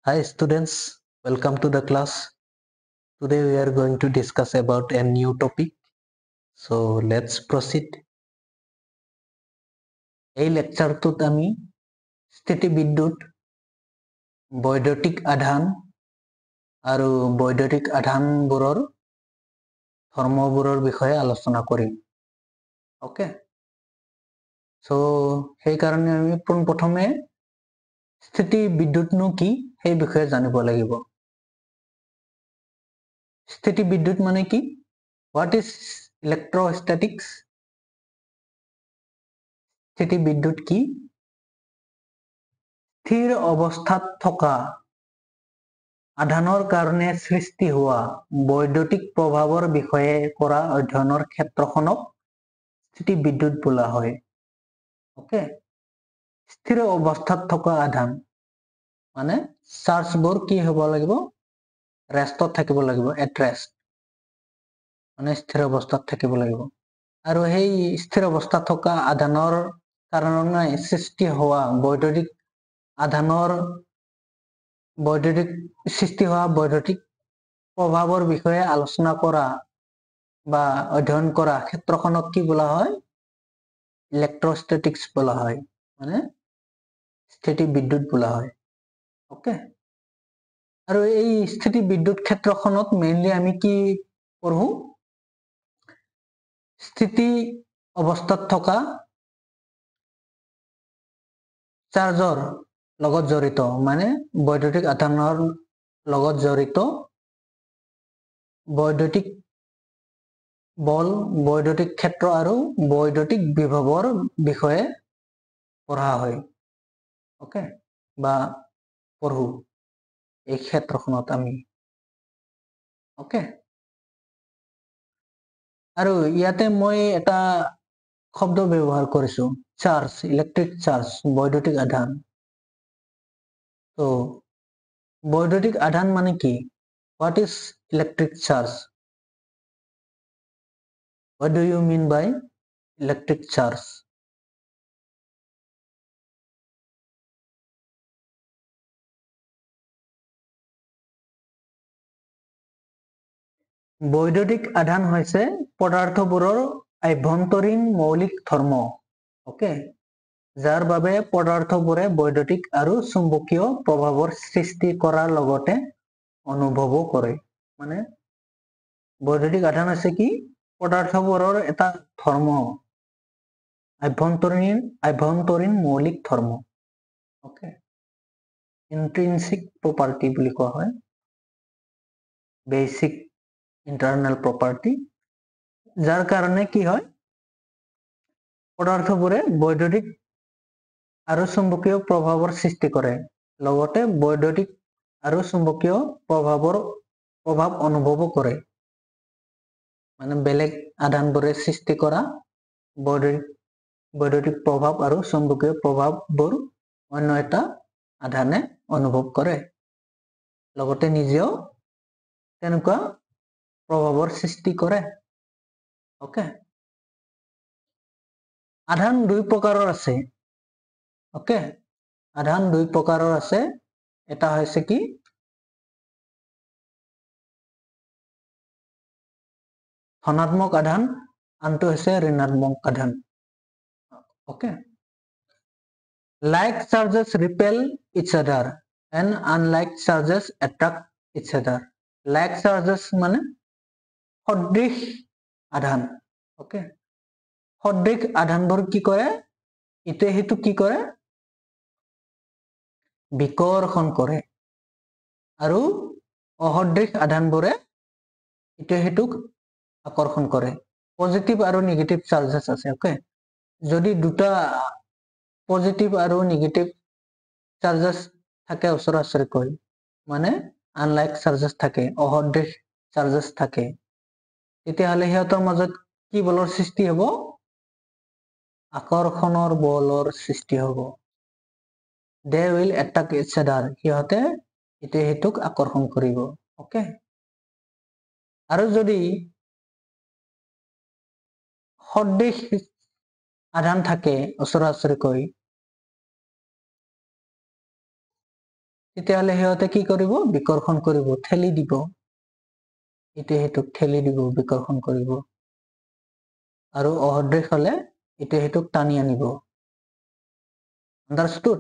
Hi students, welcome to the class. Today we are going to discuss about a new topic. So let's proceed. এই লেকচাৰটোত আমি স্থিতিবিদ্যুৎ, বৈদ্যুতিক আধান আৰু বৈদ্যুতিক আধানবোৰৰ ধৰ্মবোৰৰ বিষয়ে আলোচনা কৰিম। ওকে, so সেইকাৰণে আমি পোনপ্ৰথমে স্থিতিবিদ্যুৎনো কি সেই বিষয়ে জানিব লাগিব। স্থিতিবিদ্যুৎ মানে কি? What is electrostatics? স্থিতিবিদ্যুৎ কি? স্থিৰ অৱস্থাত থকা আধানৰ কাৰণে সৃষ্টি হোৱা বৈদ্যুতিক প্ৰভাৱৰ বিষয়ে কৰা অধ্যয়নৰ ক্ষেত্ৰখনক স্থিতিবিদ্যুৎ বোলা হয়। ওকে, স্থিৰ অৱস্থাত থকা আধান মানে চাৰ্জবোৰ কি হ'ব লাগিব? ৰেষ্টত থাকিব লাগিব, এট ৰেষ্ট, মানে স্থিৰ অৱস্থাত থাকিব লাগিব। আৰু সেই স্থিৰ অৱস্থাত থকা আধানৰ কাৰণে সৃষ্টি হোৱা বৈদ্যুতিক প্ৰভাৱৰ বিষয়ে আলোচনা কৰা বা অধ্যয়ন কৰা ক্ষেত্ৰখনক কি বোলা হয়? ইলেক্ট্ৰষ্টেটিক্স বোলা হয়, মানে স্থিতিবিদ্যুৎ বোলা হয়। ওকে, আৰু এই স্থিতিবিদ্যুৎ ক্ষেত্ৰখনত মেইনলি আমি কি পঢ়ো? স্থিতি অৱস্থাত থকা চাৰ্জৰ লগত জড়িত, মানে বৈদ্যুতিক আধানৰ লগত জড়িত বৈদ্যুতিক বল, বৈদ্যুতিক ক্ষেত্ৰ আৰু বৈদ্যুতিক বিভৱৰ বিষয়ে পঢ়া হয়। ওকে, বা পঢ়ো এই ক্ষেত্ৰখনত আমি। ওকে, আৰু ইয়াতে মই এটা শব্দ ব্যৱহাৰ কৰিছো, চাৰ্জ, ইলেক্ট্ৰিক চাৰ্জ, বৈদ্যুতিক আধান। তো বৈদ্যুতিক আধান মানে কি? What is electric charge? What do you mean by electric charge? বৈদ্যুতিক আধান হৈছে পদাৰ্থবোৰৰ আভ্যন্তৰীণ মৌলিক ধৰ্ম, ওকে, যাৰ বাবে পদাৰ্থবোৰে বৈদ্যুতিক আৰু চুম্বকীয় প্ৰভাৱৰ সৃষ্টি কৰাৰ লগতে অনুভৱো কৰে। মানে বৈদ্যুতিক আধান হৈছে কি? পদাৰ্থবোৰৰ এটা ধৰ্ম, আভ্যন্তৰীণ মৌলিক ধৰ্ম। ওকে, ইন্ট্ৰিনসিক প্ৰপাৰ্টি বুলি কোৱা হয়, বেসিক ইন্টাৰনেল প্ৰপাৰ্টি, যাৰ কাৰণে কি হয়? পদাৰ্থবোৰে বৈদ্যুতিক আৰু চুম্বকীয় প্ৰভাৱৰ সৃষ্টি কৰে, লগতে বৈদ্যুতিক আৰু চুম্বকীয় প্ৰভাৱ অনুভৱো কৰে। মানে বেলেগ আধানবোৰে সৃষ্টি কৰা বৈদ্যুতিক প্ৰভাৱ আৰু চুম্বকীয় প্ৰভাৱবোৰ অন্য এটা আধানে অনুভৱ কৰে, লগতে নিজেও তেনেকুৱা প্ৰভাৱৰ সৃষ্টি কৰে। ওকে, আধান দুই প্ৰকাৰৰ আছে। ওকে, আধান দুই প্ৰকাৰৰ আছে। এটা হৈছে কি? ধনাত্মক আধান, আনটো হৈছে ঋণাত্মক আধান। Okay, like charges repel each other and unlike charges attract each other. Like charges মানে সদৃশ আধান। ওকে, সদৃশ আধানবোৰ কি কৰে? ইটোৱে সিটোক কি কৰে? বিকৰ্ষণ কৰে। আৰু অসদৃশ আধানবোৰে ইটোৱে সিটোক আকৰ্ষণ কৰে। পজিটিভ আৰু নেগেটিভ চাৰ্জেছ আছে। ওকে, যদি দুটা পজিটিভ আৰু নেগেটিভ চাৰ্জেছ থাকে ওচৰা ওচৰিকৈ, মানে আনলাইক চাৰ্জেছ থাকে, অসদৃশ চাৰ্জেছ থাকে, তেতিয়াহ'লে সিহঁতৰ মাজত কি বলৰ সৃষ্টি হ'ব? আকৰ্ষণৰ বলৰ সৃষ্টি হ'ব। They will attack each other. সিহঁতে ইটোৱে সিটোক আকৰ্ষণ কৰিব। ওকে, আৰু যদি সদৃশ আধান থাকে ওচৰা ওচৰিকৈ, তেতিয়াহ'লে সিহঁতে কি কৰিব বিকৰ্ষণ কৰিব ঠেলি দিব ইটোৱে সিটোক ঠেলি দিব বিকৰ্ষণ কৰিব আৰু অসদৃশ হলে ইটোৱে সিটোক টানি আনিব আন্ডাৰষ্টুড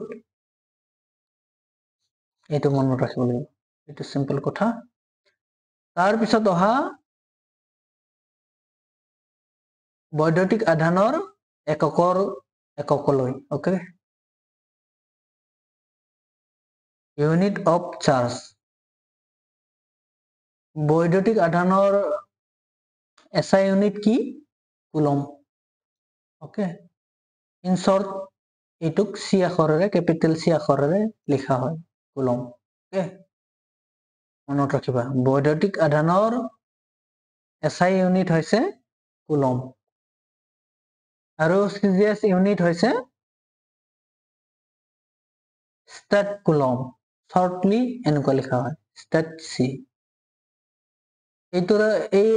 এইটো মনত ৰাখিব লাগিব এইটো সিম্পল কথা তাৰ পিছত অহা বৈদ্যুতিক আধানৰ এককলৈ ওকে ইউনিট অফ চাৰ্জ বৈদ্যুতিক আধানৰ SI ইউনিট কি কুলম ওকে ইন শৰ্ট এইটোক C আখৰেৰে কেপিটেল C আখৰেৰে লিখা হয় কুলম ওকে মনত ৰাখিবা বৈদ্যুতিক আধানৰ SI ইউনিট হৈছে কুলম আৰু CGS ইউনিট হৈছে ষ্টেট কুলম শৰ্টলি এনেকুৱা লিখা হয় ষ্টেট C এইটোৰ এই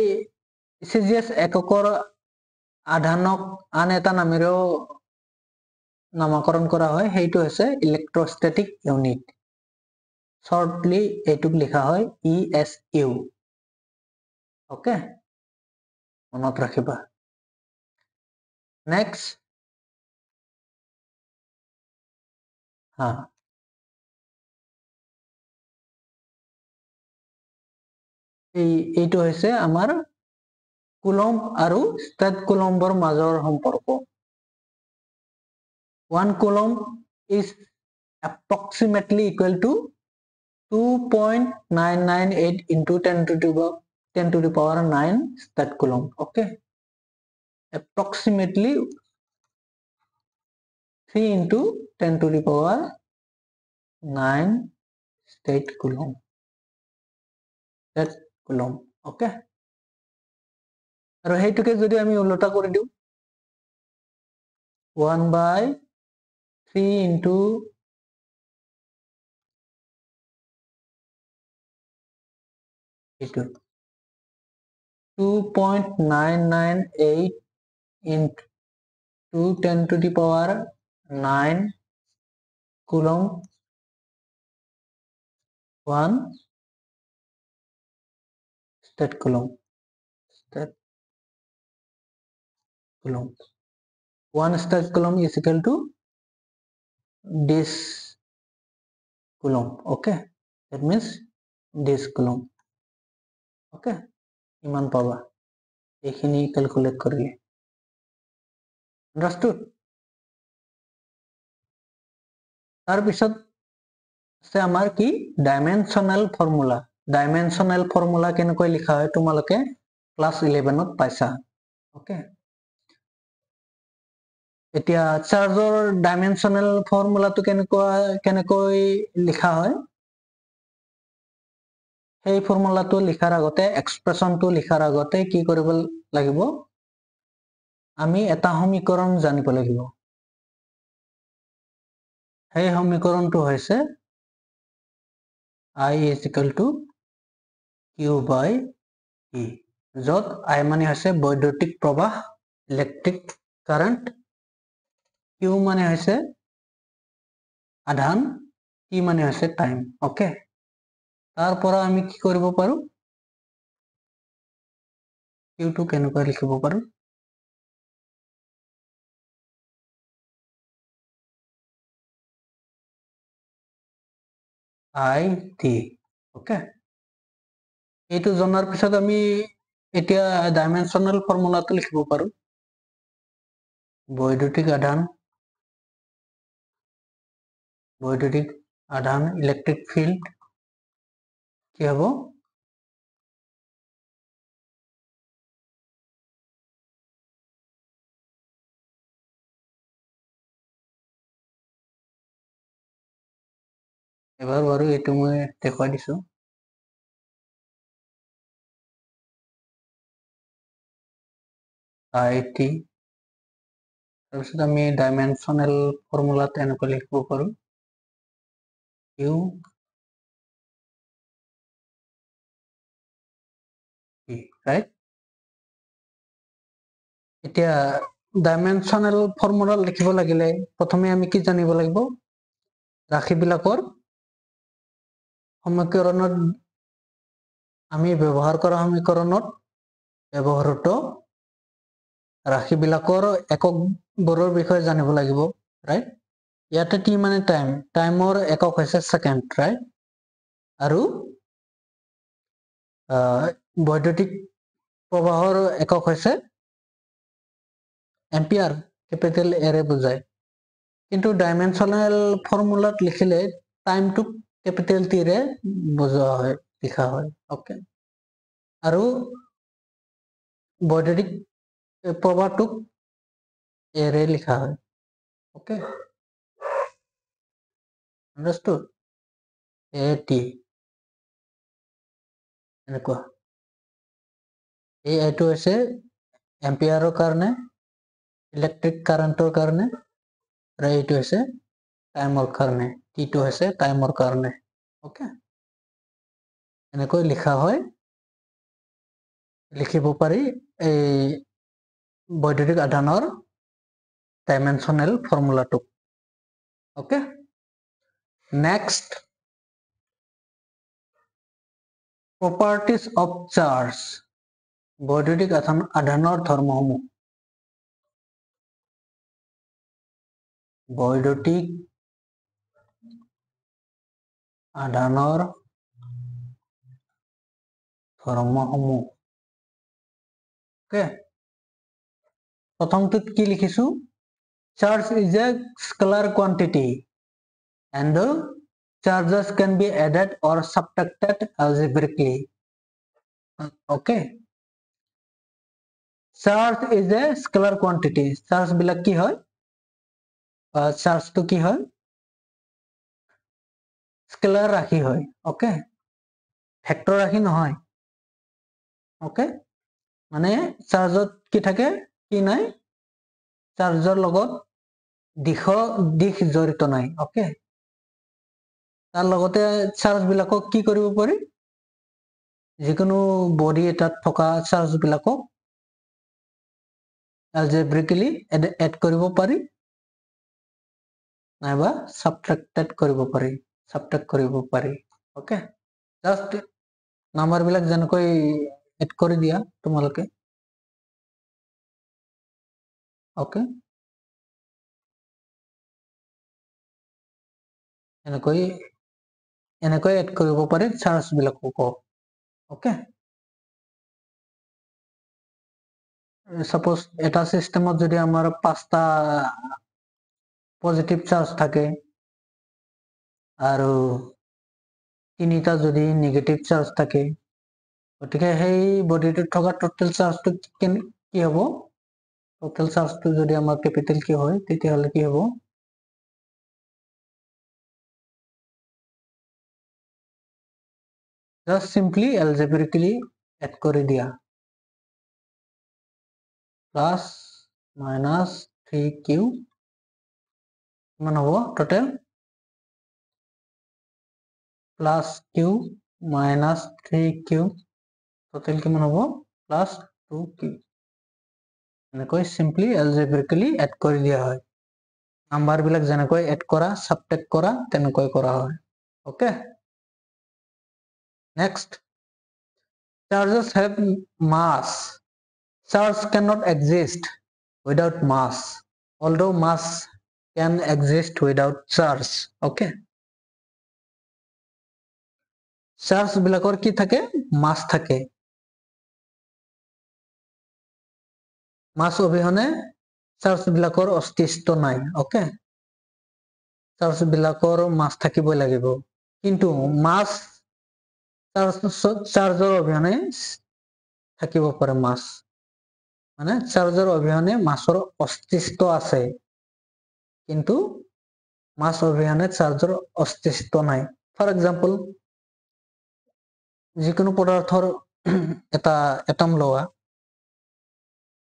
CGS এককৰ আধানক আন এটা নামেৰেও নামকৰণ কৰা হয় সেইটো হৈছে ইলেক্ট্ৰষ্টেটিক ইউনিট শৰ্টলি এইটোক লিখা হয় ESU ওকে মনত ৰাখিবা নেক্সট এইটো হৈছে আমাৰ কুলম আৰু ষ্টেট কুলম্বৰ মাজৰ সম্পৰ্ক 1 coulomb is approximately equal to 2.998 into 10 to the power 9 state coulomb okay approximately 3 into 10 to the power 9 state coulomb okay আৰু হেইটোকে যদি আমি উল্টা কৰি দিও 1/3 into 2.998 into 10 to the power 9 coulomb 1 state coulomb 1 state coulomb is equal to this coulomb okay that means this coulomb okay ইমান পাবা এইখিনি calculate কৰিলে understood তাৰ পিছত আছে আমাৰ কি ডাইমেনশনাল ফৰ্মুলা কেনেকৈ লিখা হয় তোমালোকে ক্লাস 11 ত পাইছা ওকে এতিয়া চাৰ্জৰ ডাইমেনশনাল ফৰ্মুলাটো কেনেকৈ লিখা হয় এই ফৰ্মুলাটো লিখাৰ আগতে এক্সপ্ৰেছনটো লিখাৰ আগতে কি কৰিব লাগিব আমি এটা সমীকৰণ জানিব লাগিব এই সমীকৰণটো হৈছে I is equal to Q by E যত I মানে হৈছে বৈদ্যুতিক প্ৰবাহ ইলেক্ট্ৰিক কাৰেন্ট Q মানে হৈছে আধান T মানে হৈছে টাইম ওকে তাৰ পৰা আমি কি কৰিব পাৰো Q টো কেনেকৈ লিখিব পাৰো IT ওকে এইটো জনাৰ পিছত আমি এতিয়া ডাইমেনশনাল ফৰ্মুলাটো লিখিব পাৰো বৈদ্যুতিক আধান ইলেক্ট্ৰিক ফিল্ড কি হ'ব এবাৰ বাৰু এইটো মই দেখুৱাই দিছো IT তাৰপিছত আমি ডাইমেনশনাল ফৰ্মুলাটো এনেকৈ লিখিব পাৰো Q E right এতিয়া ডাইমেনশনাল ফৰ্মুলা লিখিব লাগিলে প্ৰথমে আমি কি জানিব লাগিব ৰাশিবিলাকৰ সমীকৰণত আমি ব্যৱহাৰ কৰা সমীকৰণত ব্যৱহৃত ৰাশিবিলাকৰ এককবোৰৰ বিষয়ে জানিব লাগিব, ৰাইট? ইয়াতে টি মানে টাইম, টাইমৰ একক হৈছে ছেকেণ্ড, ৰাইট? আৰু বৈদ্যুতিক প্ৰবাহৰ একক হৈছে এম্পিয়াৰ, কেপিটেল এৰে বুজায়। কিন্তু ডাইমেনশ্যনেল ফৰ্মুলাত লিখিলে টাইমটোক কেপিটেল টিৰে বুজোৱা হয়, লিখা হয়, অ'কে? আৰু বৈদ্যুতিক প্ৰবাহটোক এৰে লিখা হয়, অ'কে? আন্ডাৰষ্টুড? এ টি এনেকুৱা। এইটো হৈছে এম্পিয়াৰৰ কাৰণে, ইলেক্ট্ৰিক কাৰেণ্টৰ কাৰণে, আৰু এইটো হৈছে টাইমৰ কাৰণে, টিটো হৈছে টাইমৰ কাৰণে, অ'কে? এনেকৈ লিখা হয়, লিখিব পাৰি এই বৈদ্যুতিক আধানৰ ডাইমেনশ্যনেল ফৰ্মুলাটোক, okay? Next, properties of charge, বৈদ্যুতিক আধানৰ ধৰ্মসমূহ। বৈদ্যুতিক আধানৰ ধৰ্মসমূহ, অ'কে? প্ৰথমটোত কি লিখিছো? Charge is A scalar quantity and charges can be added or subtracted algebraically. Okay. Charge is a scalar quantity. Charge বিলাক কি হয়? Charge to কি হয়? Scalar ৰাশি হয়, okay? Vector ৰাশি নহয়, okay? মানে চাৰ্জত কি থাকে? কি নাই? চাৰ্জৰ লগত দিশ জড়িত নাই, okay? তাৰ লগতে চাৰ্জ বিলাকক কি কৰিব পাৰি? যিকোনো বডি এটাত থকা চাৰ্জ বিলাকক algebraically add কৰিব পাৰি, নাইবা subtracted কৰিব পাৰি, subtract কৰিব পাৰি, okay? Just নাম্বাৰ বিলাক যেনেকৈ এড কৰি দিয়া তোমালোকে, okay? এনেকৈ এড কৰিব পাৰি চাৰ্জ বিলাকক, okay? Suppose এটা সিস্টেমত যদি আমাৰ 5টা পজিটিভ চাৰ্জ থাকে আৰু 3টা যদি নেগেটিভ চাৰ্জ থাকে, গতিকে সেই বডিটোত থকা টোটেল চাৰ্জটো কি হ'ব? টোটেল চাৰ্জটো যদি আমাৰ কেপিটেল কি হয়, তেতিয়াহ'লে কি হ'ব? Just simply algebraically add কৰি দিয়া, plus minus 3q কিমান হ'ব total? plus q minus 3q total কিমান হ'ব? plus 2q। এনেকৈ simply algebraically add কৰি দিয়া হয়। নাম্বাৰ বিলাক যেনেকৈ এড কৰা, সাবট্ৰেক্ট কৰা, তেনেকৈ কৰা হয়, okay? Next, charges have mass. Charge cannot exist without mass, although mass can exist without charge, okay? Charge বিলাকৰ কি থাকে? মাছ থাকে। মাছ অবিহনে চাৰ্জ বিলাকৰ অস্তিত্ব নাই, okay? চাৰ্জ বিলাকৰ মাছ থাকিবই লাগিব, কিন্তু মাছ চাৰ্জৰ অবিহনে থাকিব পাৰে মাছ, মানে চাৰ্জৰ অবিহনে মাছৰ অস্তিত্ব আছে, কিন্তু মাছ অবিহনে চাৰ্জৰ অস্তিত্ব নাই। ফৰ এক্সাম্পল, যিকোনো পদাৰ্থৰ এটা এটম লোৱা,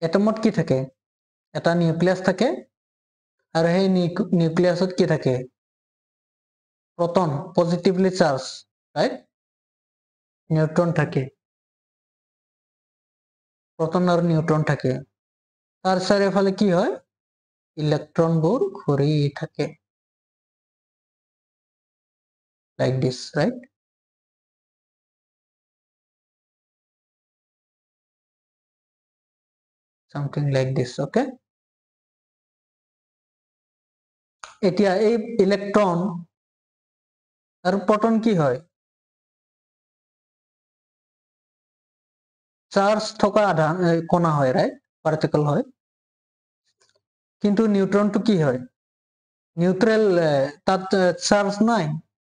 এটমত কি থাকে? এটা নিউক্লিয়াছ থাকে, আৰু সেই নিউক্লিয়াছত কি থাকে? Proton, positively charge, right? Neutron থাকে, প্ৰটন আৰু নিউট্ৰন থাকে। তাৰ চাৰিওফালে কি হয়? ইলেক্ট্ৰনবোৰ ঘূৰি থাকে, like this, right? something like this. Okay, এতিয়া এই ইলেক্ট্রন আর প্রোটন কি হয় চার্জ থকা আধান কণা হয় রাইট পার্টিকেল হয় কিন্তু নিউট্রনটো কি হয় নিউট্রেল তাত চার্জ নাই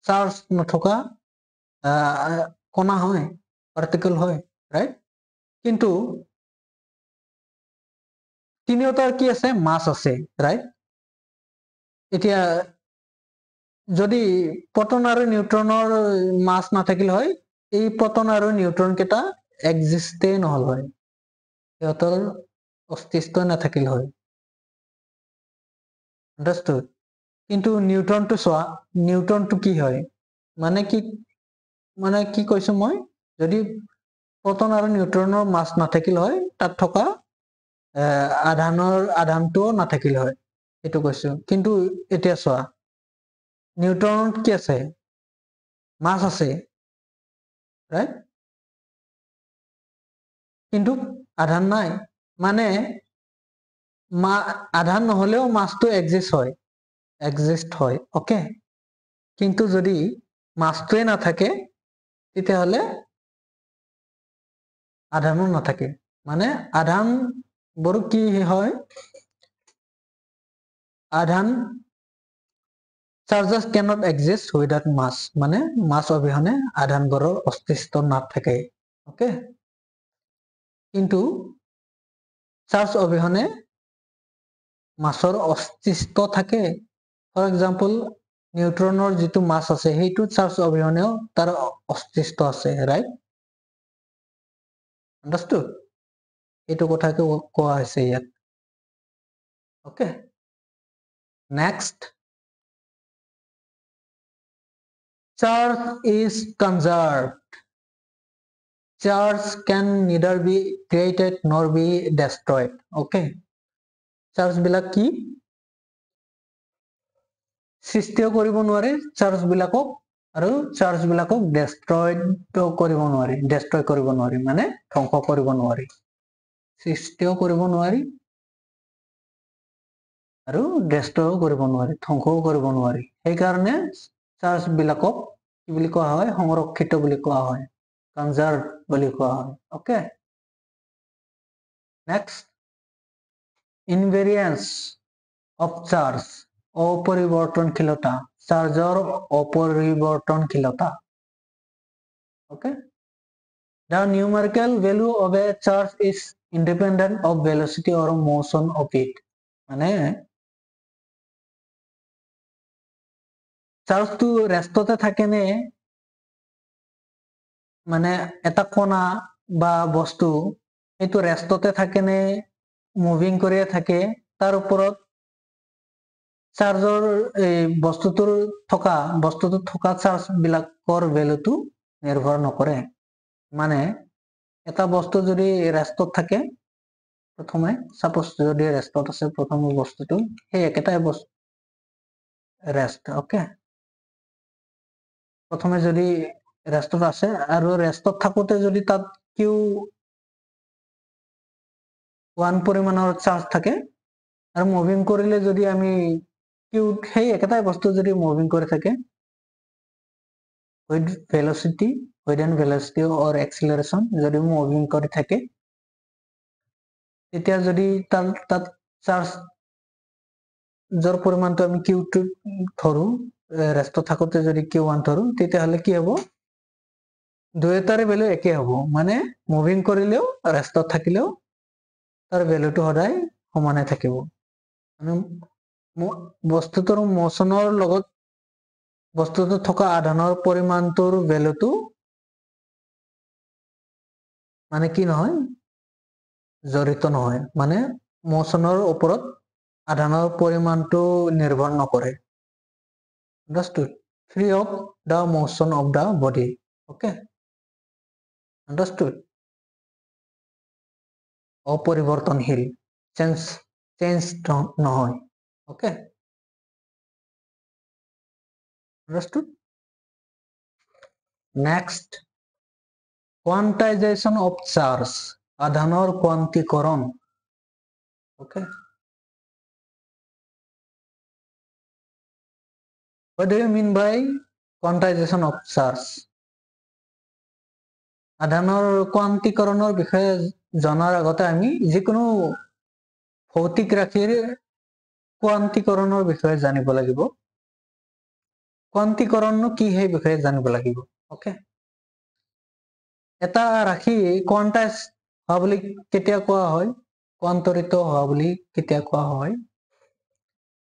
চার্জ নথকা কণা হয় পার্টিকেল হয় রাইট কিন্তু তিনিওটাৰ কি আছে মাস আছে ৰাইট এতিয়া যদি প্ৰোটন আৰ নিউট্ৰনৰ মাস নাথাকিল হয় এই প্ৰোটন আৰ নিউট্ৰন কেটা এক্সিস্টে নহল হয় সিহঁতৰ অস্তিত্ব নাথাকিল হয় আন্ডাৰস্টুড কিন্তু নিউট্ৰনটো চোৱা নিউট্ৰনটো কি হয় মানে কি কৈছো মই যদি প্ৰোটন আৰ নিউট্ৰনৰ মাস নাথাকিল হয় তাত থকা আধানটো নাথাকিল হয় এইটো কৈছো কিন্তু এতিয়া চোৱা নিউট্রনত কি আছে মাস আছে রাইট কিন্তু আধান নাই মানে আধান নহলেও মাসটো এক্সিস্ট হয় ওকে কিন্তু যদি মাসটোৱে নাথাকে তেতিয়াহলে আধানো নাথাকে মানে আধান বোৰ কি হয় আধান চাৰ্জেস cannot exist without mass মানে মাস অবিহনে আধানবোৰৰ অস্তিত্ব নাথাকে ওকে কিন্তু চাৰ্জ অবিহনে মাসৰ অস্তিত্ব থাকে ফৰ এক্সাম্পল নিউট্ৰনৰ যিটো মাস আছে সেইটো চাৰ্জ অবিহনেও তাৰ অস্তিত্ব আছে ৰাইট আন্ডাৰস্টুড এইটো কথাকে কোৱা হৈছে ইয়াত okay next charge is conserved charge can neither be created nor be destroyed okay charge বিলাক কি সৃষ্টিও কৰিব নোৱাৰে চাৰ্জ বিলাকক আৰু চাৰ্জ বিলাকক ডেষ্ট্ৰয় কৰিব নোৱাৰি মানে ধ্বংস কৰিব নোৱাৰি সৃষ্টিও কৰিব নোৱাৰি আৰু ডেষ্ট্ৰয়ও কৰিব নোৱাৰি ধ্বংসও কৰিব নোৱাৰি সেইকাৰণে চাৰ্জ বিলাকক কি বুলি কোৱা হয় সংৰক্ষিত বুলি কোৱা হয় কনজাৰ্ভ বুলি কোৱা হয় okay next invariance of charge অপৰিবৰ্তনশীলতা চাৰ্জৰ অপরিবর্তনশীলতা okay the numerical value of a charge is independent of velocity or motion of it মানে চার্জটো ৰেষ্টতে থাকে নে মানে এটা কণা বা বস্তু এইটো ৰেষ্টতে থাকে নে মুভিং কৰিয়ে থাকে তাৰ ওপৰত চাৰ্জৰ এই বস্তুটোত থকা চাৰ্জ বিলাকৰ ভ্যালুটো নিৰ্ভৰ নকৰে মানে এটা বস্তু যদি ৰেষ্টত থাকে প্ৰথমে সাপোজ যদি ৰেষ্টত আছে প্ৰথম বস্তুটো সেই একেটাই বস্তু ৰেষ্ট ওকে প্ৰথমে যদি ৰেষ্টত আছে আৰু ৰেষ্টত থাকোতে যদি তাত Q1 পৰিমাণৰ চাৰ্জ থাকে আৰু মুভিং কৰিলে যদি আমি সেই একেটাই বস্তু যদি মুভিং কৰি থাকে with velocity or acceleration যদি মুভিং কৰি থাকে তেতিয়া যদি তাত চাৰ্জ জৰ পৰিমাণটো আমি Q2 ধৰো ৰেষ্টত থাকোতে যদি Q1 ধৰো তেতিয়াহলে কি হ'ব দুয়োটাৰে ভ্যালু একে হ'ব মানে মুভিং কৰিলেও ৰেষ্টত থাকিলেও তাৰ ভ্যালুটো সদায় সমানে থাকিব মানে বস্তুটোৰ মোচনৰ লগত বস্তুটো থকা আধানৰ পৰিমাণটোৰ ভ্যালুটো মানে কি নহয় জড়িত নহয় মানে মোচনৰ ওপৰত আধানৰ পৰিমাণটো নিৰ্ভৰ নকৰে understood free of the motion of the body okay understood অপরিবর্তনশীল চেঞ্জ নহয় okay understood next quantization of charge আধানৰ কোৱান্টিকৰণ Okay. What do you mean by quantization of charge? আধানৰ কোৱান্টিকৰণৰ বিষয়ে জনাৰ আগতে আমি যিকোনো ভৌতিক ৰাশিৰ কোৱান্টিকৰণৰ বিষয়ে জানিব লাগিব। কোৱান্টিকৰণনো কি সেই বিষয়ে জানিব লাগিব। ওকে, এটা ৰাশি কোৱান্টাইজ হোৱা বুলি কেতিয়া কোৱা হয়? কোৱান্তৰিত হোৱা বুলি কেতিয়া কোৱা হয়?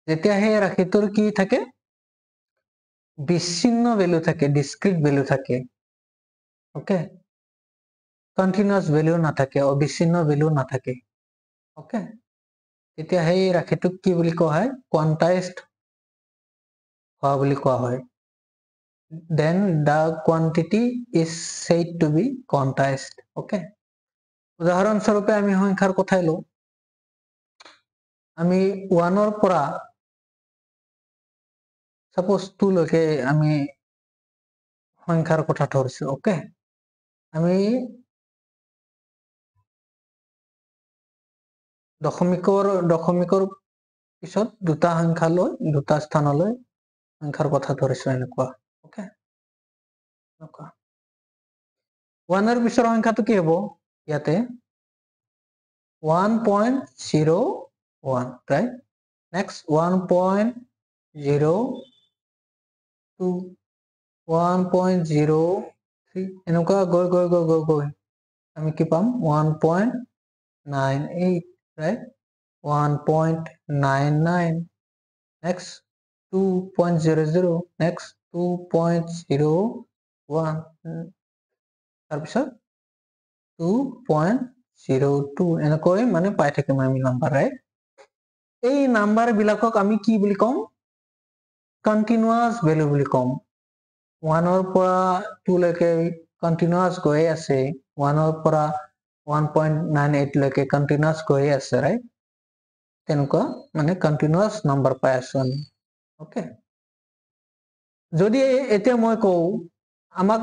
যেতিয়া সেই ৰাশিটোৰ কি থাকে? বিচ্ছিন্ন ভ্যালু থাকে, ডিসক্রিট ভ্যালু থাকে। ওকে, কন্টিনিউয়াস ভ্যালু নাথাকে, অবিচ্ছিন্ন ভ্যালু নাথাকে। ওকে, তেতিয়া সেই ৰাশিটোক কি বুলি কোৱা হয়? কোৱান্টাইজড হোৱা বুলি কোৱা হয়। Then the quantity is said to be quantized. Okay, উদাহৰণস্বৰূপে আমি সংখ্যাৰ কথাই লওঁ। আমি 1 পৰা suppose 2 লৈকে আমি সংখ্যাৰ কথা ধৰিছো। ওকে, আমি দশমিকৰ পিছত দুটা সংখ্যা লৈ দুটা স্থানলৈ সংখ্যাৰ কথা ধৰিছো এনেকুৱা। ওকে, 1 পিছৰ সংখ্যাটো কি হ'ব? ইয়াতে 1.01, right? Next 1.02, 1.03 এনেকুৱা গৈ আমি কি পাম? 1.98, right? 1.99, next 2.00, next 2.01, তাৰপিছত 2.02 এনেকৈ মানে পাই থাকিম আমি নাম্বাৰ, right? এই নাম্বাৰ বিলাকক আমি কি বুলি কম? কন্টিনিউয়াস ভ্যালু বুলি কম। 1 পৰা 2 লৈকে কন্টিনিউয়াস গৈ আছে, 1 পৰা 1.98 লৈকে কন্টিনিউয়াস গৈ আছে, right? তেনেকুৱা মানে কন্টিনিউয়াস নাম্বাৰ পাই আছো আমি। ওকে, যদি এতিয়া মই কওঁ আমাক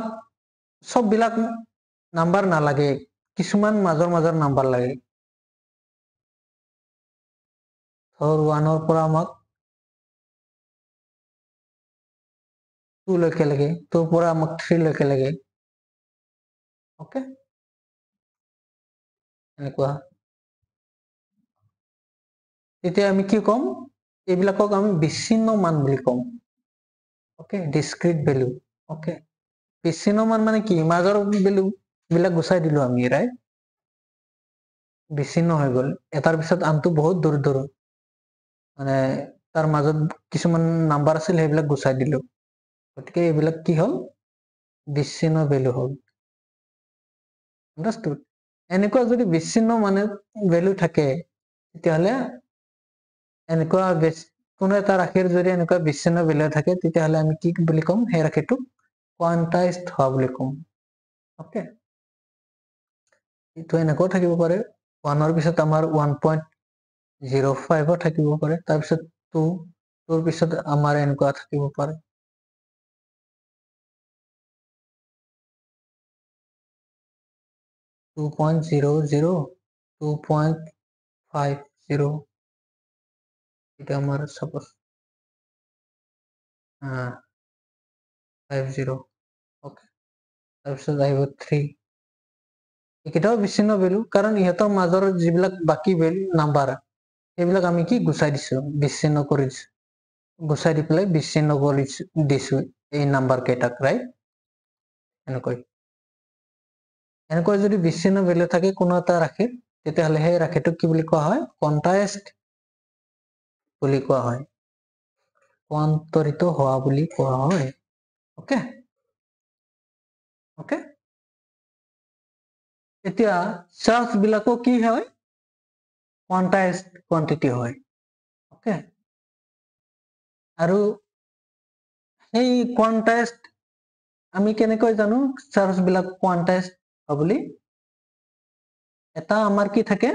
সব বিলাক নাম্বাৰ নালাগে, কিছুমান মাজৰ নাম্বাৰ লাগে। ধৰ 1 পৰা আমাক 2 লৈকে লাগে, 2 পৰা আমাক 3 লৈকে লাগে। ওকে, এনেকুৱা তেতিয়া আমি কি কম? এইবিলাকক আমি বিচ্ছিন্ন মান বুলি কম। Okay, discrete value. ওকে, বিচ্ছিন্ন মান মানে কি? মাজৰ ভ্যালু বিলাক গুচাই দিলো আমি, ৰাইট? বিচ্ছিন্ন হৈ গ'ল, এটাৰ পিছত আনটো বহুত দূৰ মানে তাৰ মাজত কিছুমান নাম্বাৰ আছিল, সেইবিলাক গুচাই দিলো। গতিকে এইবিলাক কি হ'ল? বিচ্ছিন্ন ভ্যালু হ'ল। আন্ডাৰষ্টুড? এনেকুৱা যদি বিচ্ছিন্ন মানে ভ্যালু থাকে, তেতিয়াহ'লে এনেকুৱা কোনো এটা ৰাশিৰ যদি এনেকুৱা বিচ্ছিন্ন ভ্যালু থাকে, তেতিয়াহ'লে আমি কি বুলি ক'ম? সেই ৰাশিটোক কোৱান্টাইজড হোৱা বুলি ক'ম। ওকে, এইটো এনেকুৱাও থাকিব পাৰে, 1 পিছত আমাৰ 1.05 থাকিব পাৰে, তাৰপিছত 2 পিছত আমাৰ এনেকুৱা থাকিব পাৰে। 2.00, 2.50, এটা আমাৰ সাপোজ 50, ওকে, তাৰপিছত আহিব 3। এইকেইটাও বিচ্ছিন্ন ভ্যালু, কাৰণ ইহঁতৰ মাজৰ যিবিলাক বাকী ভ্যালু নাম্বাৰ, সেইবিলাক আমি কি গুচাই দিছো, বিচ্ছিন্ন কৰি দিছো, গুচাই দি পেলাই বিচ্ছিন্ন কৰি দিছো এই নাম্বাৰ কেইটাক, ৰাইট? এনেকৈ যদি বিচ্ছিন্ন ভ্যালু থাকে কোনো এটা ৰাশিৰ, তেতিয়াহ'লে সেই ৰাশিটোক কি বুলি কোৱা হয়? কোৱান্টাইজড বুলি কোৱা হয়, কোৱান্তৰিত হোৱা বুলি কোৱা হয়। ওকে, ওকে, এতিয়া চাৰ্জ বিলাকো কি হয়? কোৱান্টাইজড কোৱান্টিটি হয়। ওকে, আৰু এই কোৱান্টাইজড আমি কেনেকৈ জানো চাৰ্জ বিলাক কোৱান্টাইজড হয় বুলি? এটা আমাৰ কি থাকে?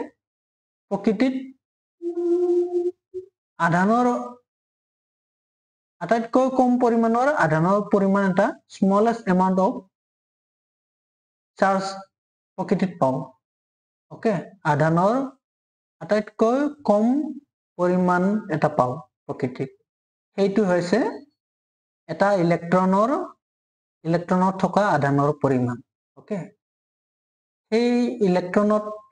প্ৰকৃতিত আধানৰ আটাইতকৈ কম পৰিমাণৰ আধানৰ পৰিমাণ এটা স্মলেষ্ট এমাউন্ট অফ চাৰ্জ প্ৰকৃতিত পাওঁ। ওকে, আধানৰ আটাইতকৈ কম পৰিমাণ এটা পাওঁ প্ৰকৃতিত, সেইটো হৈছে এটা ইলেক্ট্ৰনত থকা আধানৰ পৰিমাণ। ওকে, সেই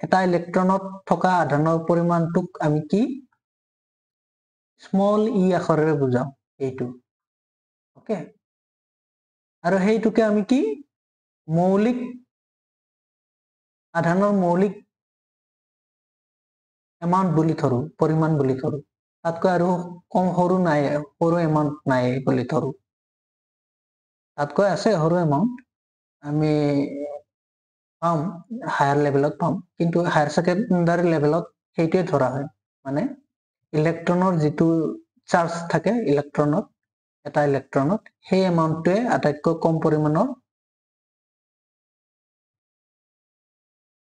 এটা ইলেক্ট্ৰনত থকা আধানৰ পৰিমাণটোক আমি কি স্মল ই আখৰেৰে বুজাও, এইটো। ওকে, আৰু সেইটোকে আমি কি আধানৰ মৌলিক এমাউন্ট বুলি ধৰো, পৰিমাণ বুলি ধৰো। তাতকৈ আৰু সৰু এমাউন্ট নাই বুলি ধৰো। তাতকৈ আছে সৰু এমাউন্ট, আমি পাম হায়াৰ লেভেলত পাম, কিন্তু হায়াৰ ছেকেণ্ডাৰী লেভেলত সেইটোৱে ধৰা হয়। মানে ইলেক্ট্ৰনৰ যিটো চাৰ্জ থাকে এটা ইলেক্ট্ৰনত, সেই এমাউন্টটোৱে আটাইতকৈ কম পৰিমাণৰ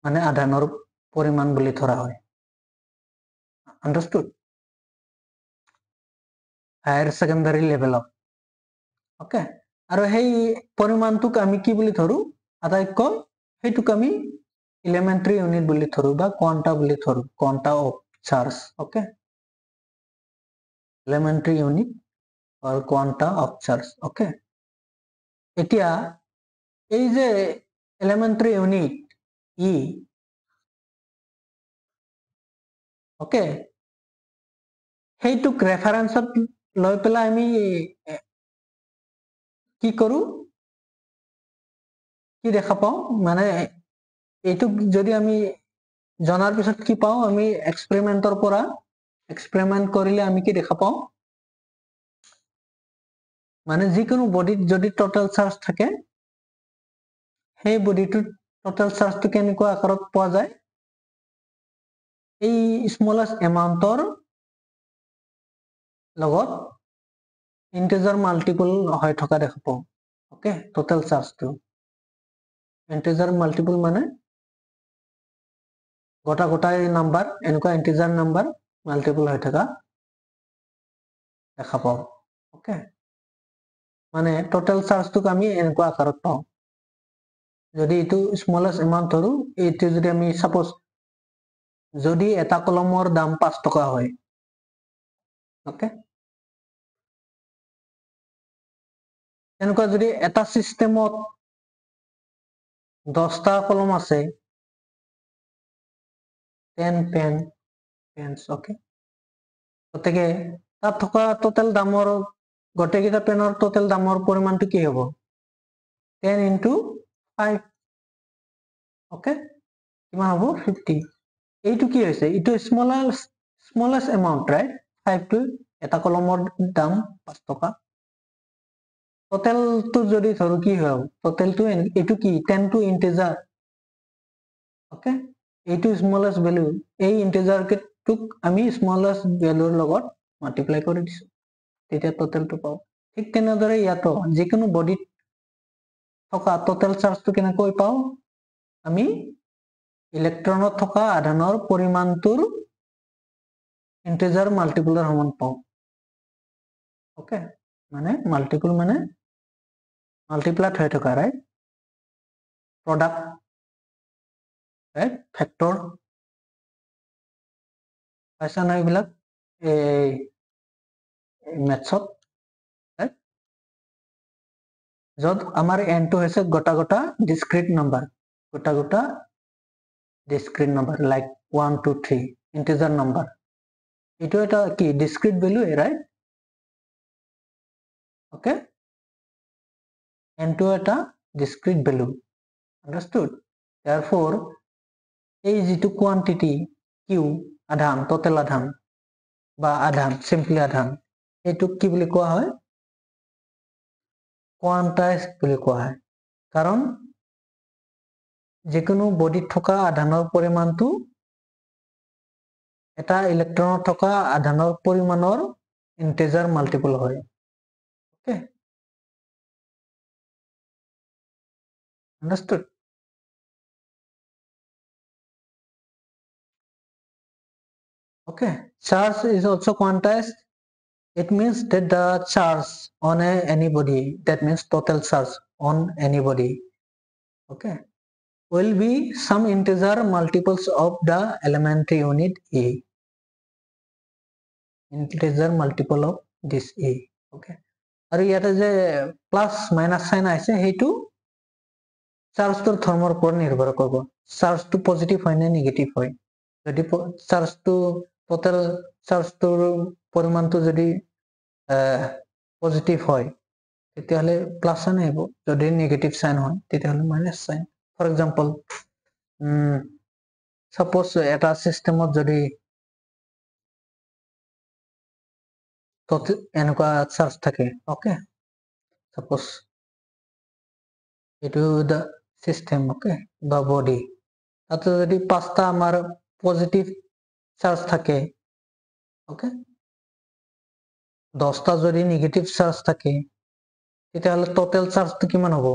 মানে আধানৰ পৰিমাণ বুলি ধৰা হয়। আন্ডাৰষ্টুড? হায়াৰ ছেকেণ্ডাৰী লেভেলত। ওকে, আৰু সেই পৰিমাণটোক আমি কি বুলি ধৰো, সেইটোক আমি এলিমেণ্টাৰী ইউনিট বুলি ধৰো বা কোৱান্টা বুলি ধৰো, quanta of charge. Okay, elementary unit or quanta of charge. Okay, এতিয়া এই যে এলিমেণ্টাৰী ইউনিট ই, ওকে, সেইটোক ৰেফাৰেন্সত লৈ পেলাই আমি কি কৰো, কি দেখা পাওঁ, মানে এইটোক যদি আমি জনাৰ পিছত কি পাওঁ, আমি এক্সপেৰিমেন্ট কৰিলে আমি কি দেখা পাওঁ, মানে যিকোনো বডিত যদি টোটাল চাৰ্জ থাকে, সেই বডিটোত টোটাল চাৰ্জটো কেনেকুৱা আকাৰত পোৱা যায়, এই স্মলেষ্ট এমাউন্টৰ লগত ইন্টিজাৰ মাল্টিপল হৈ থকা দেখা পাওঁ। ওকে, টোটাল চাৰ্জটো ইন্টিজাৰ মাল্টিপল মানে গোটাই নাম্বাৰ, এনেকুৱা ইন্টিজাৰ নাম্বাৰ মাল্টিপল হৈ থকা দেখা পাওঁ। ওকে, মানে টোটাল চাৰ্জটোক আমি এনেকুৱা আকাৰত পাওঁ। যদি এইটো স্মলেষ্ট এমাউন্ট ধৰো, এইটো যদি আমি সাপোজ যদি এটা কলমৰ দাম 5 টকা হয়, ওকে, এনেকুৱা যদি এটা চিষ্টেমত 10টা কলম আছে, 10 পেনছ, ওকে, গতিকে তাত থকা টোটেল দামৰ, গোটেইকেইটা পেনৰ টোটেল দামৰ পৰিমাণটো কি হ'ব, 10 into 5, ওকে, কিমান হ'ব, 50। এইটো কি হৈছে, এইটো স্মলেষ্ট এমাউন্ট, ৰাইট? 5টো এটা কলমৰ দাম 5 টকা। টোটেলটো যদি ধৰো কি হয়, টোটেলটো এইটো কি 10টো ইন্টিজাৰ, ওকে, এইটো স্মলেষ্ট ভ্যালু, এই ইন্টিজাৰটোক আমি স্মলেষ্ট ভ্যালুৰ লগত মাল্টিপ্লাই কৰি দিছো, তেতিয়া টোটেলটো পাওঁ। ঠিক তেনেদৰে ইয়াতো যিকোনো বডিত থকা টোটেল চাৰ্জটো কেনেকৈ পাওঁ, আমি ইলেক্ট্ৰনত থকা আধানৰ পৰিমাণটোৰ ইন্টিজাৰ মাল্টিপলৰ সমান পাওঁ। ওকে, মানে মাল্টিপ্লাইড হৈ থকা, ৰাইট? Product, right? ফেক্টৰ পাইছা না এইবিলাক মেথছত, ৰাইট? য'ত আমাৰ এনটো হৈছে গোটা ডিসক্ৰিট নাম্বাৰ, গোটা ডিসক্ৰিট নাম্বাৰ, লাইক 1 2 3 ইন্টিজাৰ নাম্বাৰ। এইটো এটা কি ডিসক্ৰিট ভ্যালু, ৰাইট? ওকে, এনটো এটা ডিসক্ৰিট ভ্যালু, আন্ডাৰস্টুড? therefore এই যিটো কোৱান্টিটি কিউ, আধান, টোটেল আধান বা আধান, সিম্পলি আধান, এইটোক কি বুলি কোৱা হয়, কোৱান্টাইজ বুলি কোৱা হয়। কাৰণ যিকোনো বডিত থকা আধানৰ পৰিমাণটো এটা ইলেক্ট্ৰনত থকা আধানৰ পৰিমাণৰ ইন্টিজাৰ মাল্টিপল হয়। Okay, understood? Okay, charge is also quantized. It means that the charge on any body, that means total charge on any body, okay, will be some integer multiples of the elementary unit A. Integer multiple of this A. Okay. আৰু ইয়াতে যে plus minus sine আছে সেইটো চাৰ্জটোৰ ধৰ্মৰ ওপৰত নিৰ্ভৰ কৰিব। চাৰ্জটো পজিটিভ হয় নে নেগেটিভ হয়। যদি চাৰ্জটো টোটাল চাৰ্জটোৰ পৰিমাণটো যদি পজিটিভ হয় তেতিয়াহ'লে প্লাস সাইন আহিব, যদি নেগেটিভ সাইন হয় তেতিয়াহ'লে minus sign. For example suppose এটা সিস্টেমত যদি এনেকুৱা চার্জ থাকে, ওকে, সাপোজ এইটো দা সিস্টেম, ওকে, বা বডি, তাতে যদি 5টা আমাৰ পজিটিভ চাৰ্জ থাকে, ওকে, 10টা যদি নেগেটিভ চাৰ্জ থাকে তেতিয়াহ'লে টোটাল চাৰ্জটো কিমান হ'ব?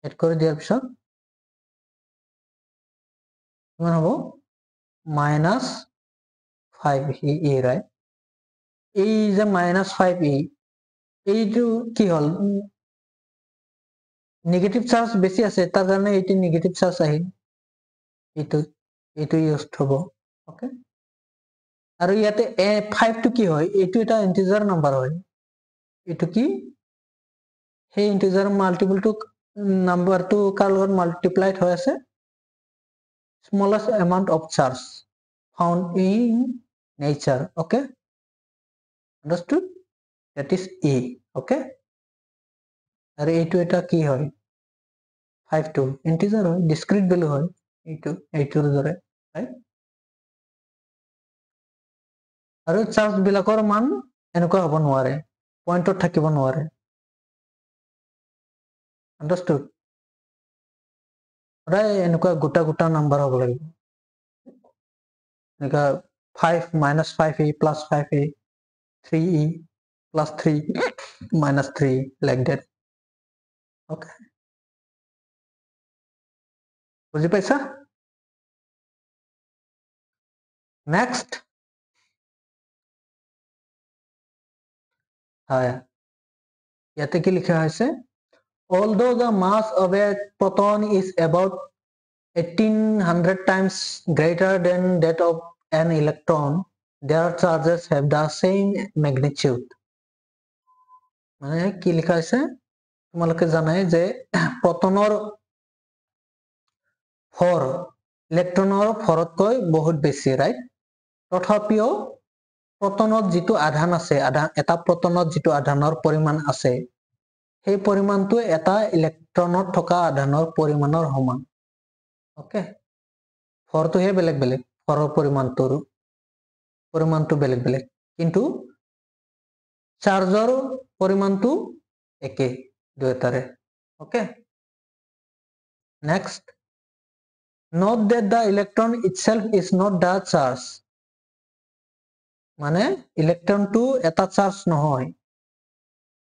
এড কৰি দিয়াৰ পিছত কিমান হ'ব? -5e, right? এই যে -5e এইটো কি হল? নেগেটিভ চার্জ বেশি আছে, তার কারণে এইটো নেগেটিভ চার্জ আহিল, এইটো ইউজড হ'ব, ওকে। আৰু ইয়াতে 5 টো কি হয়? এইটো এটা ইন্টিজাৰ নাম্বাৰ হয়, এইটো কি সেই ইন্টিজাৰ মাল্টিপলটো নাম্বাৰটো কাৰ লগত মাল্টিপ্লাইড হৈ আছে? smallest amount of charge found in nature, okay, understood? That is A, okay. আৰু এইটো এটা কি হয়? 5 টো ইন্টিজাৰ হয়, ডিসক্ৰিট ভ্যালু হয়, এইটোৰ দৰে, right? আৰু চাৰ্জ বিলাকৰ মান এনেকুৱা হ'ব নোৱাৰে, পইণ্টত থাকিব নোৱাৰে, আন্ডাৰস্টুড? সদায় এনেকুৱা গোটা গোটা নাম্বাৰ হ'ব লাগিব, এনেকুৱা 5 -5e + 5e 3e + 3 -3 like that, okay, বুজি পাইছা? নেক্সট হয়, ইয়াতে কি লিখা হৈছে? Although the mass of a proton is about 1800 times greater than that of an electron, their charges have the same magnitude. মানে কি লিখা হৈছে? তোমালোকে জানাই যে প্ৰটনৰ ভৰ ইলেক্ট্ৰনৰ ভৰতকৈ বহুত বেছি, ৰাইট? তথাপিও প্ৰটনত যিটো আধান আছে, এটা প্ৰটনত যিটো আধানৰ পৰিমাণ আছে, সেই পৰিমাণটো এটা ইলেক্ট্ৰনত থকা আধানৰ পৰিমাণৰ সমান, ওকে। ভৰটোহে বেলেগ বেলেগ, ভৰৰ পৰিমাণটো বেলেগ বেলেগ, কিন্তু চাৰ্জৰ পৰিমাণটো একে দুয়োটাৰে, okay. Next, note that the electron itself is not the charge. মানে ইলেক্ট্ৰনটো এটা চাৰ্জ নহয়,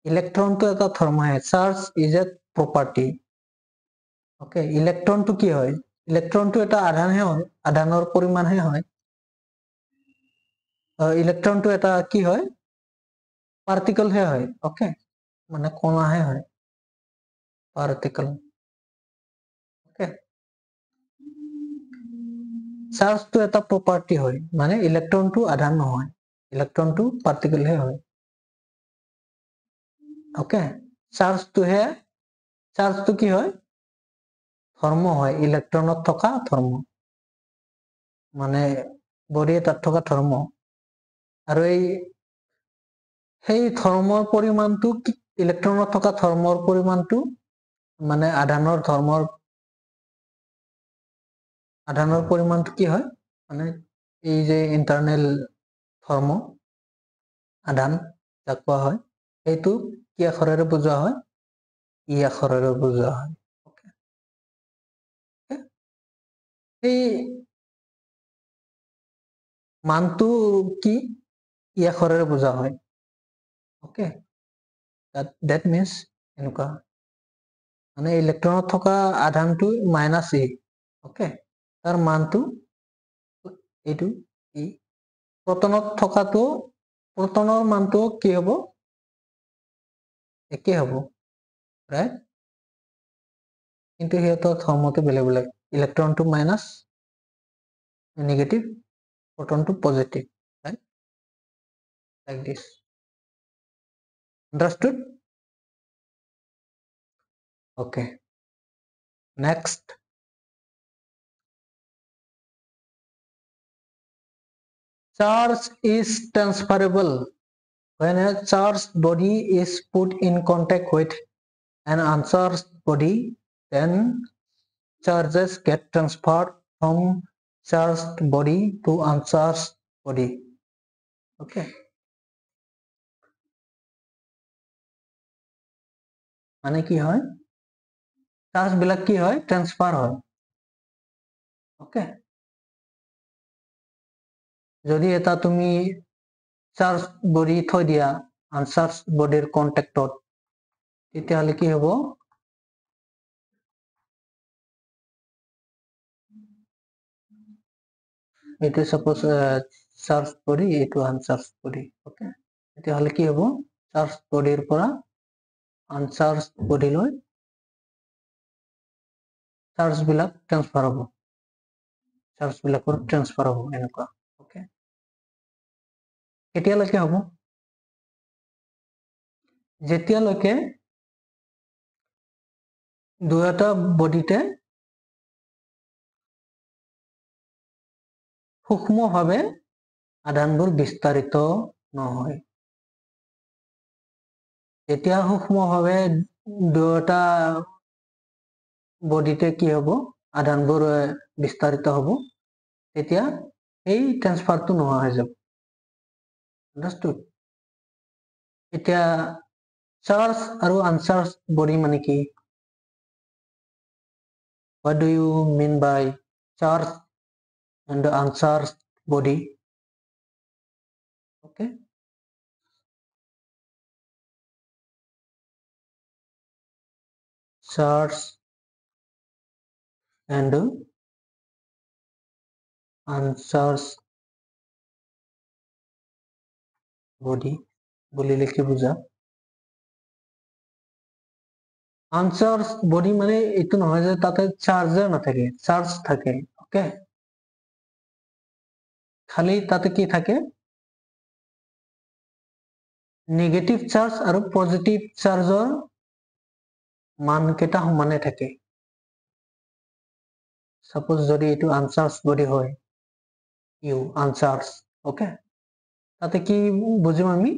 ইলেক্ট্ৰনটো এটা ধৰ্মহে, charge is a property, okay. ইলেক্ট্ৰনটো কি হয়? ইলেক্ট্ৰনটো এটা আধানহে হয়, আধানৰ পৰিমাণহে হয়। ইলেক্ট্ৰনটো এটা কি হয়? পাৰ্টিকলহে হয়, ওকে, মানে কণাহে হয়, পাৰ্টিকল, ওকে। চাৰ্জটো এটা প্ৰপাৰ্টি হয়, মানে ইলেক্ট্ৰনটো আধান নহয়, ইলেক্ট্ৰনটো পাৰ্টিকলহে হয়, ওকে। চাৰ্জটো কি হয়? ধৰ্ম হয়, ইলেক্ট্ৰনত থকা ধৰ্ম, মানে বডি এটাত থকা ধৰ্ম। আৰু সেই ধৰ্মৰ পৰিমাণটো ইলেক্ট্ৰনত থকা ধৰ্মৰ পৰিমাণটো মানে আধানৰ পৰিমাণটো কি হয়? মানে এই যে ইন্টাৰনেল ধৰ্ম আধান যাক কোৱা হয়, সেইটো কি আখৰেৰে বুজোৱা হয়? ই আখৰেৰে বুজোৱা হয়, ওকে। এই মানটো কি? ই আখৰেৰে বুজোৱা হয়, ওকে। that means এনেকুৱা, মানে ইলেক্ট্ৰনত থকা আধানটো -e, ওকে, তাৰ মানটো এইটো ই। প্ৰটনত থকাটো, প্ৰটনৰ মানটো কি হ'ব? একে হ'ব, ৰাইট? কিন্তু সিহঁতৰ ধৰ্মটো বেলেগ বেলেগ। ইলেক্ট্ৰনটো minus, negative, proton to positive, right? Like this. Understood? Okay. Next. Charge is transferable. When a charged body is put in contact with an uncharged body, then charges get transferred from charged body to uncharged body. Okay. মানে কি হয়, charge বিলাক কি হয়, transfer হয়। Okay, যদি এটা তুমি চার্জ বডি থৈ দিয়া আনচার্জ বডিৰ কন্টেক্টত, তেতিয়াহ'লে কি হ'ব, এইটো সাপোজ চার্জ বডি, এইটো আনচার্জ বডি। ওকে, তেতিয়াহ'লে কি হ'ব, চার্জ বডিৰ পৰা আনচাৰ্জ বডিলৈ চাৰ্জ বিলাক ট্ৰান্সফাৰ হ'ব, চাৰ্জ বিলাকৰ ট্ৰান্সফাৰ হ'ব এনেকুৱা। ওকে, কেতিয়ালৈকে হ'ব, যেতিয়ালৈকে দুয়োটা বডিতে সূক্ষ্মভাৱে আধানবোৰ বিস্তাৰিত নহয়। যেতিয়া সূক্ষ্মভাৱে দুয়োটা বডিতে কি হ'ব, আধানবোৰ বিস্তাৰিত হ'ব, তেতিয়া এই ট্ৰান্সফাৰটো নোহোৱা হৈ যাব। আন্ডাৰষ্টুড? এতিয়া চাৰ্জ আৰু আনচাৰ্জ বডি মানে কি? What do you mean by charge and uncharged body? Okay. Charge and uncharged body বুলিলে কি বুজা? আনচার্জ বডি মানে এইটো নহয় যে তাতে চার্জার নাথাকে, চার্জ থাকে। ওকে, খালি তাতে কি থাকে, নেগেটিভ চার্জ আৰু পজিটিভ চাৰ্জৰ মান কেইটা সমানে থাকে। সাপোজ যদি এইটো আনচার্জ বডি হয়, ইউ আনচার্জ, ওকে, তাতে কি বুজিম আমি,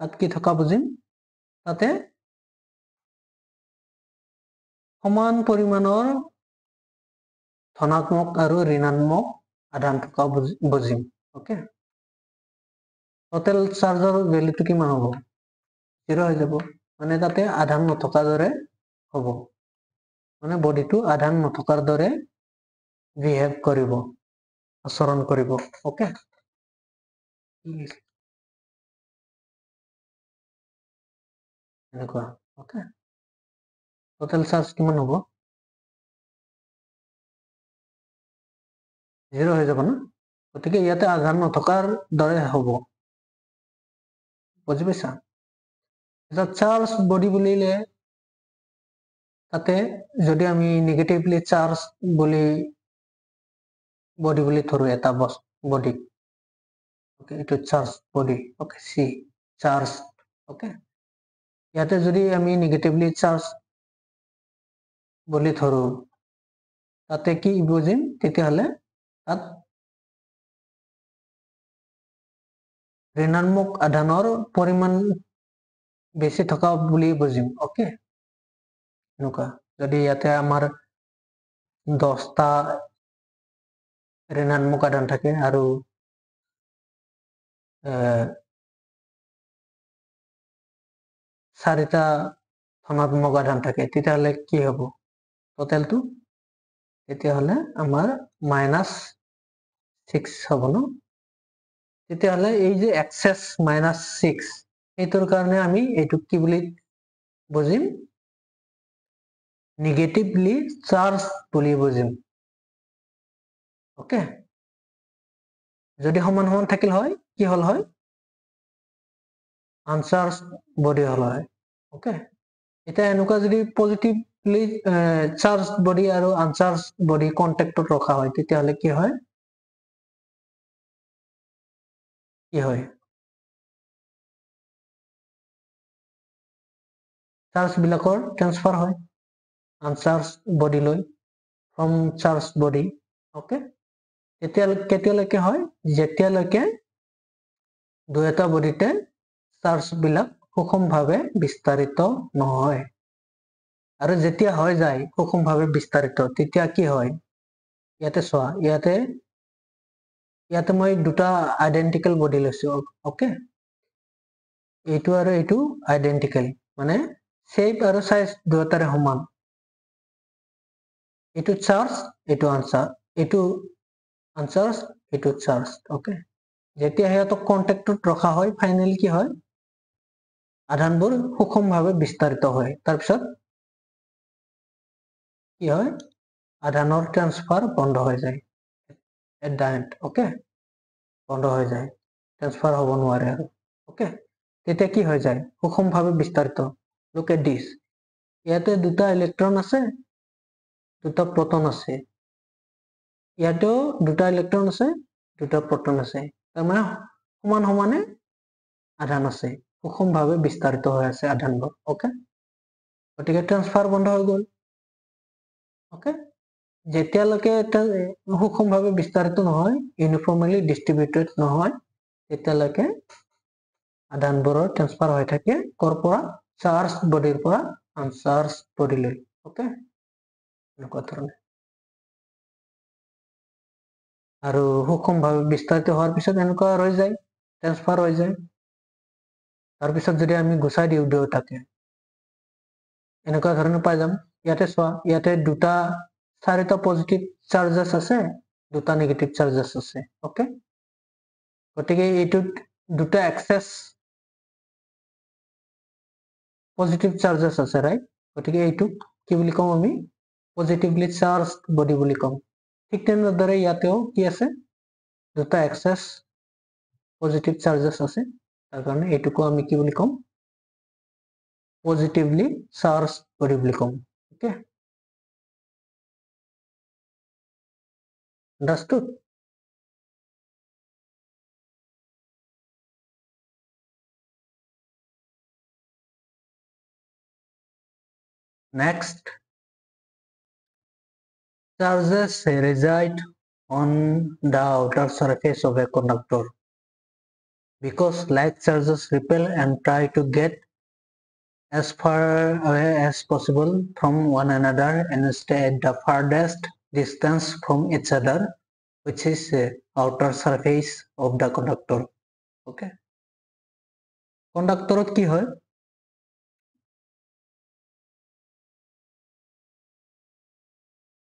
তাত কি থকা বুজিম, তাতে সমান পৰিমাণৰ ধনাত্মক আৰু ঋণাত্মক আধান থকা বুজিম। ওকে, টোটেল চাৰ্জৰ ভেলুটো কিমান হ'ব, 0 হৈ যাব, মানে তাতে আধান নথকাৰ দৰে হ'ব, মানে বডিটো আধান নথকাৰ দৰে বিহেভ কৰিব, আচৰণ কৰিব। ওকে, এনেকুৱা। ওকে, টোটেল চাৰ্জ কিমান হ'ব, 0 হৈ যাব না, গতিকে ইয়াতে আধান নথকাৰ দৰে হ'ব, বুজি পাইছা? চাৰ্জ বডি বুলিলে তাতে যদি আমি নেগেটিভলি চাৰ্জ বডি বুলি ধৰো এটা বডি, ওকে, এইটো চাৰ্জ বডি। ওকে, সি চাৰ্জ। ওকে, ইয়াতে যদি আমি নেগেটিভলি চাৰ্জ বুলি ধৰো, তাতে কি বুজিম, তেতিয়াহ'লে তাত ঋণাত্মক আধানৰ পৰিমাণ বেছি থকা বুলি বুজিম। ওকে, এনেকুৱা। যদি ইয়াতে আমাৰ 10টা ঋণাত্মক আধান থাকে আৰু 4টা ধনাত্মক আধান থাকে, তেতিয়াহ'লে কি হ'ব টোটেলটো, তেতিয়াহ'লে আমাৰ -6 হ'ব ন। তেতিয়াহ'লে এই যে এক্সেস -6, এইটোৰ কাৰণে আমি এইটোক কি বুলি বুজিম, নেগেটিভলি চার্জ বুলি বুজিম। ওকে, যদি সমান সমান থাকিল হয়, কি হল হয়, আনচার্জ বডি হল হয়। ওকে এটা এনেকুৱা যদি পজিটিভলি চাৰ্জ বডি আৰু আনচাৰ্জ বডি কন্টেক্টত ৰখা হয় তেতিয়াহ'লে কি হয় চাৰ্জ বিলাকৰ ট্ৰান্সফাৰ হয় আনচাৰ্জ বডিলৈ ফ্ৰম চাৰ্জ বডি ওকে কেতিয়ালৈকে হয় যেতিয়ালৈকে দুটা বডিতে চাৰ্জ বিলাক সুষমভাৱে বিস্তাৰিত নহয় আৰু যেতিয়া হৈ যায় সুষমভাৱে বিস্তাৰিত তেতিয়া কি হয় ইয়াতে চোৱা ইয়াতে মই দুটা আইডেন্টিকেল বডি লৈছো ওকে এইটো আৰু এইটো আইডেন্টিকেল মানে শেপ আৰু সাইজ দুটাৰে সমান এইটো চাৰ্জ এইটো আনচাৰ্জ এইটো চাৰ্জ ওকে যেতিয়া সিহঁতক কন্টেক্টত ৰখা হয় ফাইনেলি কি হয় আধানবোৰ সুষমভাৱে বিস্তাৰিত হয় তাৰপিছত কি হয় আধানৰ ট্ৰান্সফাৰ বন্ধ হৈ যায় এট দা এণ্ড ওকে বন্ধ হৈ যায় ট্ৰান্সফাৰ হ'ব নোৱাৰে আৰু ওকে তেতিয়া কি হৈ যায় সুষমভাৱে বিস্তাৰিত লুক এট দিছ ইয়াতে দুটা ইলেক্ট্ৰন আছে দুটা প্ৰটন আছে ইয়াতেও দুটা ইলেক্ট্ৰন আছে দুটা প্ৰটন আছে তাৰমানে সমান সমানে আধান আছে সুষমভাৱে বিস্তাৰিত হৈ আছে আধানবোৰ ওকে গতিকে ট্ৰান্সফাৰ বন্ধ হৈ গ'ল ওকে যেতিয়ালৈকে এটা সুষমভাৱে বিস্তাৰিত নহয় ইউনিফৰ্মলি ডিষ্ট্ৰিবিউটেড নহয় তেতিয়ালৈকে আধানবোৰৰ ট্ৰান্সফাৰ হৈ থাকে কৰ পৰা চাৰ্জ বডিৰ পৰা আনচাৰ্জ বডিলৈ ওকে এনেকুৱা ধৰণে আৰু সুষমভাৱে বিস্তাৰিত হোৱাৰ পিছত এনেকুৱা ৰৈ যায় ট্ৰান্সফাৰ হৈ যায় তাৰপিছত যদি আমি গুচাই দিওঁ দুয়োটাকে এনেকুৱা ধৰণে পাই যাম ইয়াতে চোৱা ইয়াতে চাৰিটা পজিটিভ চাৰ্জেছ আছে দুটা নেগেটিভ চাৰ্জেছ আছে ওকে গতিকে এইটোত দুটা এক্সেছ পজিটিভ চাৰ্জেছ আছে ৰাইট গতিকে এইটোক কি বুলি কম আমি পজিটিভলি চাৰ্জ বডি বুলি কম ঠিক তেনেদৰে ইয়াতেও কি আছে দুটা এক্সেছ পজিটিভ চাৰ্জেছ আছে তাৰ কাৰণে এইটোকো আমি কি বুলি কম পজিটিভলি চাৰ্জ বডি বুলি কম okay understood next charges reside on the outer surface of a conductor because like charges repel and try to get as far away as possible from one another and stay at the farthest distance from each other, which is the outer surface of the conductor. Okay. Conductor কি হয়?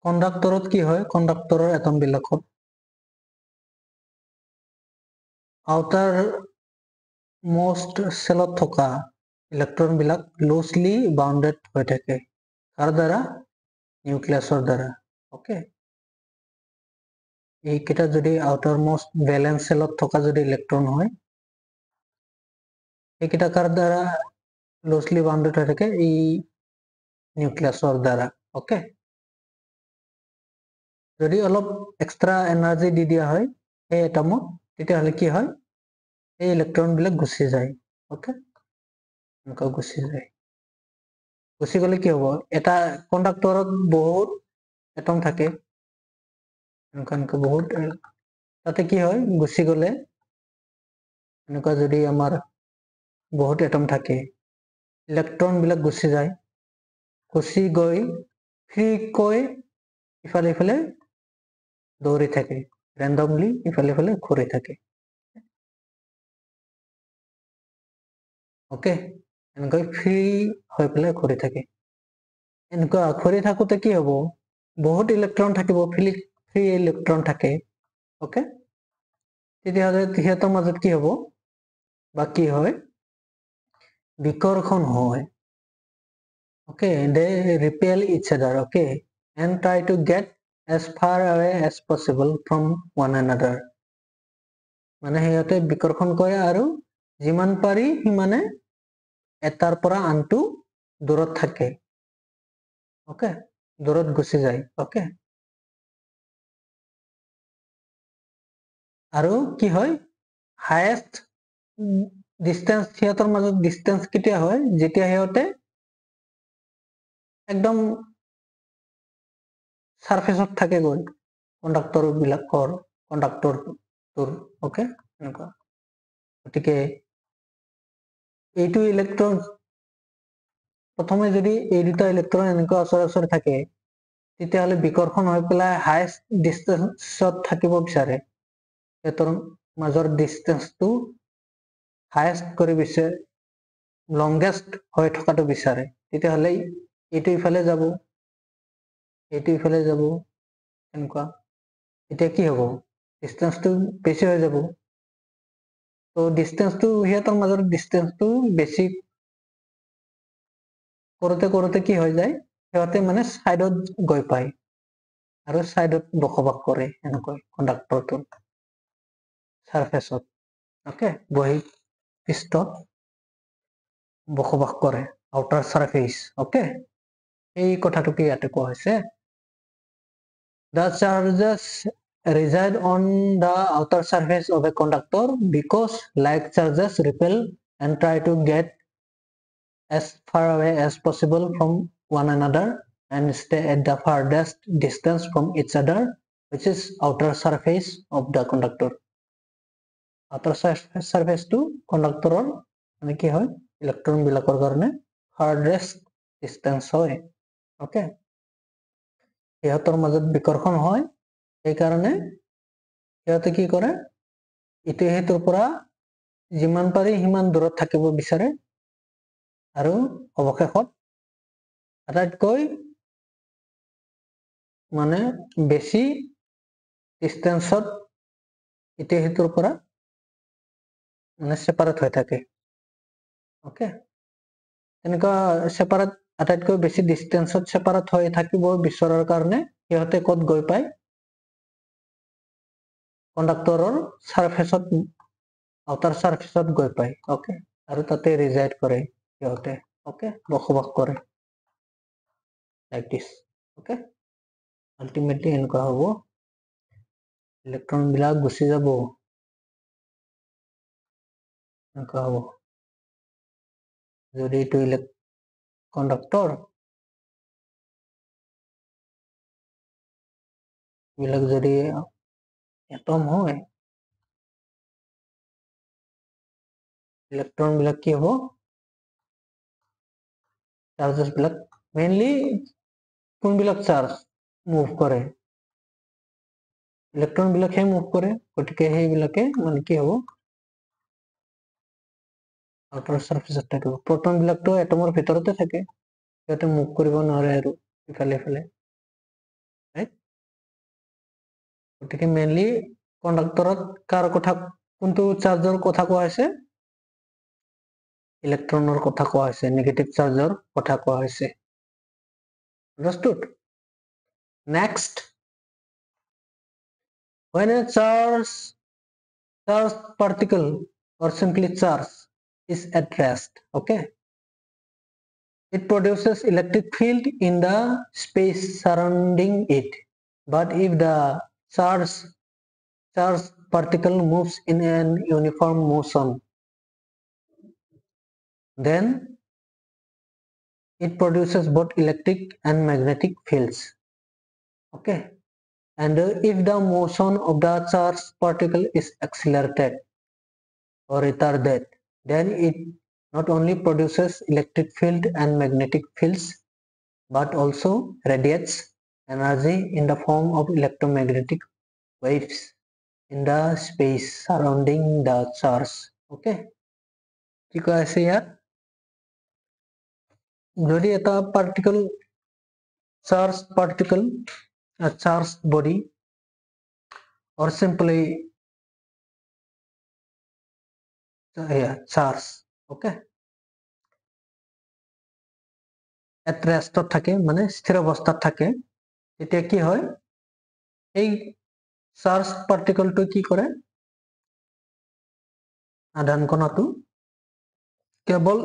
Conductor কি হয়? Conductor atom বিলাকত outer most cellত থকা electron বিলাক loosely bounded হৈ থাকে কাৰ দ্বাৰা নিউক্লিয়াছৰ দ্বাৰা ওকে এইকেইটা যদি আউটাৰ মোষ্ট ভেলেন্স সেলত থকা যদি ইলেক্ট্ৰন হয় এইকেইটা কাৰ দ্বাৰা লুজলি বাউণ্ডেড হৈ থাকে এই নিউক্লিয়াছৰ দ্বাৰা ওকে যদি অলপ এক্সট্ৰা এনাৰ্জি দি দিয়া হয় এই এটমত তেতিয়াহ'লে কি হয় এই ইলেক্ট্ৰন বিলাক গুচি যায় ওকে এনেকুৱা গুচি যায় গুচি গ'লে কি হ'ব এটা কণ্ডাক্টৰত বহুত এটম থাকে এনেকুৱা বহুত তাতে কি হয় গুচি গ'লে এনেকুৱা যদি আমাৰ বহুত এটম থাকে ইলেক্ট্ৰন বিলাক গুচি যায় গুচি গৈ ফ্ৰীকৈ ইফালে ইফালে দৌৰি থাকে ৰেণ্ডমলি ইফালে ইফালে ঘূৰি থাকে ওকে এনেকৈ ফ্ৰী হৈ পেলাই ঘূৰি থাকে এনেকুৱা ঘূৰি থাকোতে কি হ'ব বহুত ইলেক্ট্ৰন থাকিব ফ্ৰী ইলেক্ট্ৰন থাকে ওকে তেতিয়াহ'লে সিহঁতৰ মাজত কি হ'ব বা কি হয় বিকৰ্ষণ হয় okay they repel each other okay and try to get as far away as possible from one another মানে সিহঁতে বিকৰ্ষণ কৰে আৰু যিমান পাৰি সিমানে এটাৰ পৰা আনটো দূৰত থাকে ওকে দূৰত গুচি যায় ওকে আৰু কি হয় হায়েষ্ট ডিস্টেন্স সিহঁতৰ মাজত ডিস্টেন্স কেতিয়া হয় যেতিয়া সিহঁতে একদম সাৰফেসত থাকে গৈ কণ্ডাক্টৰ বিলাকৰ কণ্ডাক্টৰটোৰ ওকে এনেকুৱা গতিকে এইটো ইলেক্ট্ৰন প্ৰথমে যদি এই দুটা ইলেক্ট্ৰন এনেকুৱা ওচৰে থাকে তেতিয়াহ'লে বিকৰ্ষণ হৈ পেলাই হায়েষ্ট ডিস্টেন্সত থাকিব বিচাৰে সিহঁতৰ মাজৰ ডিস্টেন্সটো হায়েষ্ট কৰি বিচাৰে লংগেষ্ট হৈ থকাটো বিচাৰে তেতিয়াহ'লে এইটো ইফালে যাব এইটো ইফালে যাব এনেকুৱা এতিয়া কি হ'ব ডিস্টেন্সটো বেছি হৈ যাব তো ডিস্টেন্সটো সিহঁতৰ মাজৰ ডিস্টেন্সটো বেছি কৰোতে কি হৈ যায় সিহঁতে মানে সাইডত গৈ পায় আৰু সাইডত বসবাস কৰে এনেকৈ কণ্ডাক্টৰটো সাৰফেসত ওকে বহিঃপৃষ্ঠত বসবাস কৰে আউটাৰ সাৰফেস ওকে এই কথাটোকে ইয়াতে কোৱা হৈছে The charges reside on the outer surface of a conductor because like charges repel and try to get as far away as possible from one another and stay at the farthest distance from each other, which is outer surface of the conductor. Outer surface to conductor মানে কি হয় electron বিলাকৰ কাৰণে farthest distance হয় okay সিহঁতৰ মাজত বিকৰ্ষণ হয় সেইকাৰণে সিহঁতে কি কৰে ইটো সিটোৰ পৰা যিমান পাৰি সিমান দূৰত থাকিব বিচাৰে আৰু অৱশেষত আটাইতকৈ মানে বেছি ডিস্টেন্সত ইটো সিটোৰ পৰা মানে সেপাৰেট হৈ থাকে ওকে এনেকুৱা সেপাৰেট আটাইতকৈ বেছি ডিস্টেন্সত সেপাৰেট হৈ থাকিব বিচৰাৰ কাৰণে সিহঁতে ক'ত গৈ পায় কণ্ডাক্টৰৰ সাৰফেসত আউটাৰ সাৰফেসত গৈ পায় ওকে আৰু তাতে ৰিজাইড কৰে সিহঁতে ওকে বসবাস কৰে লাইক দিস ওকে আলটিমেটলি এনেকুৱা হ'ব ইলেক্ট্ৰন বিলাক গুচি যাব এনেকুৱা হ'ব যদি এইটো কণ্ডাক্টৰ বিলাক যদি এটম হয় ইলেক্ট্ৰন বিলাক কি হ'ব চাৰ্জেছ বিলাক মেইনলি কোনবিলাক চাৰ্জ মুভ কৰে ইলেক্ট্ৰন বিলাকহে মুভ কৰে গতিকে সেইবিলাকে মানে কি হ'ব আউটাৰ সাৰফেসত থাকিব প্ৰটন বিলাকতো এটমৰ ভিতৰতে থাকে সিহঁতে মুভ কৰিব নোৱাৰে আৰু ইফালে ইফালে গতিকে মেইনলি কণ্ডাক্টৰত কাৰ কথা কোনটো চাৰ্জৰ কথা কোৱা হৈছে ইলেক্ট্ৰনৰ কথা কোৱা হৈছে নেগেটিভ চাৰ্জৰ কথা কোৱা হৈছে understood next when a charged particle or simply charge is at rest okay it produces electric field in the space surrounding it but if the charged particle moves in an uniform motion then it produces both electric and magnetic fields okay and if the motion of the charged particle is accelerated or retarded then it not only produces electric field and magnetic fields but also radiates energy in the form of electromagnetic waves in the space surrounding the charge okay কি কৈ আছে ইয়াত যদি এটা particle a charged body or simply charge okay at rest থাকে মানে স্থিৰ অৱস্থাত থাকে তেতিয়া কি হয় এই চাৰ্জ পাৰ্টিকলটো কি কৰে আধান কণাটো কেৱল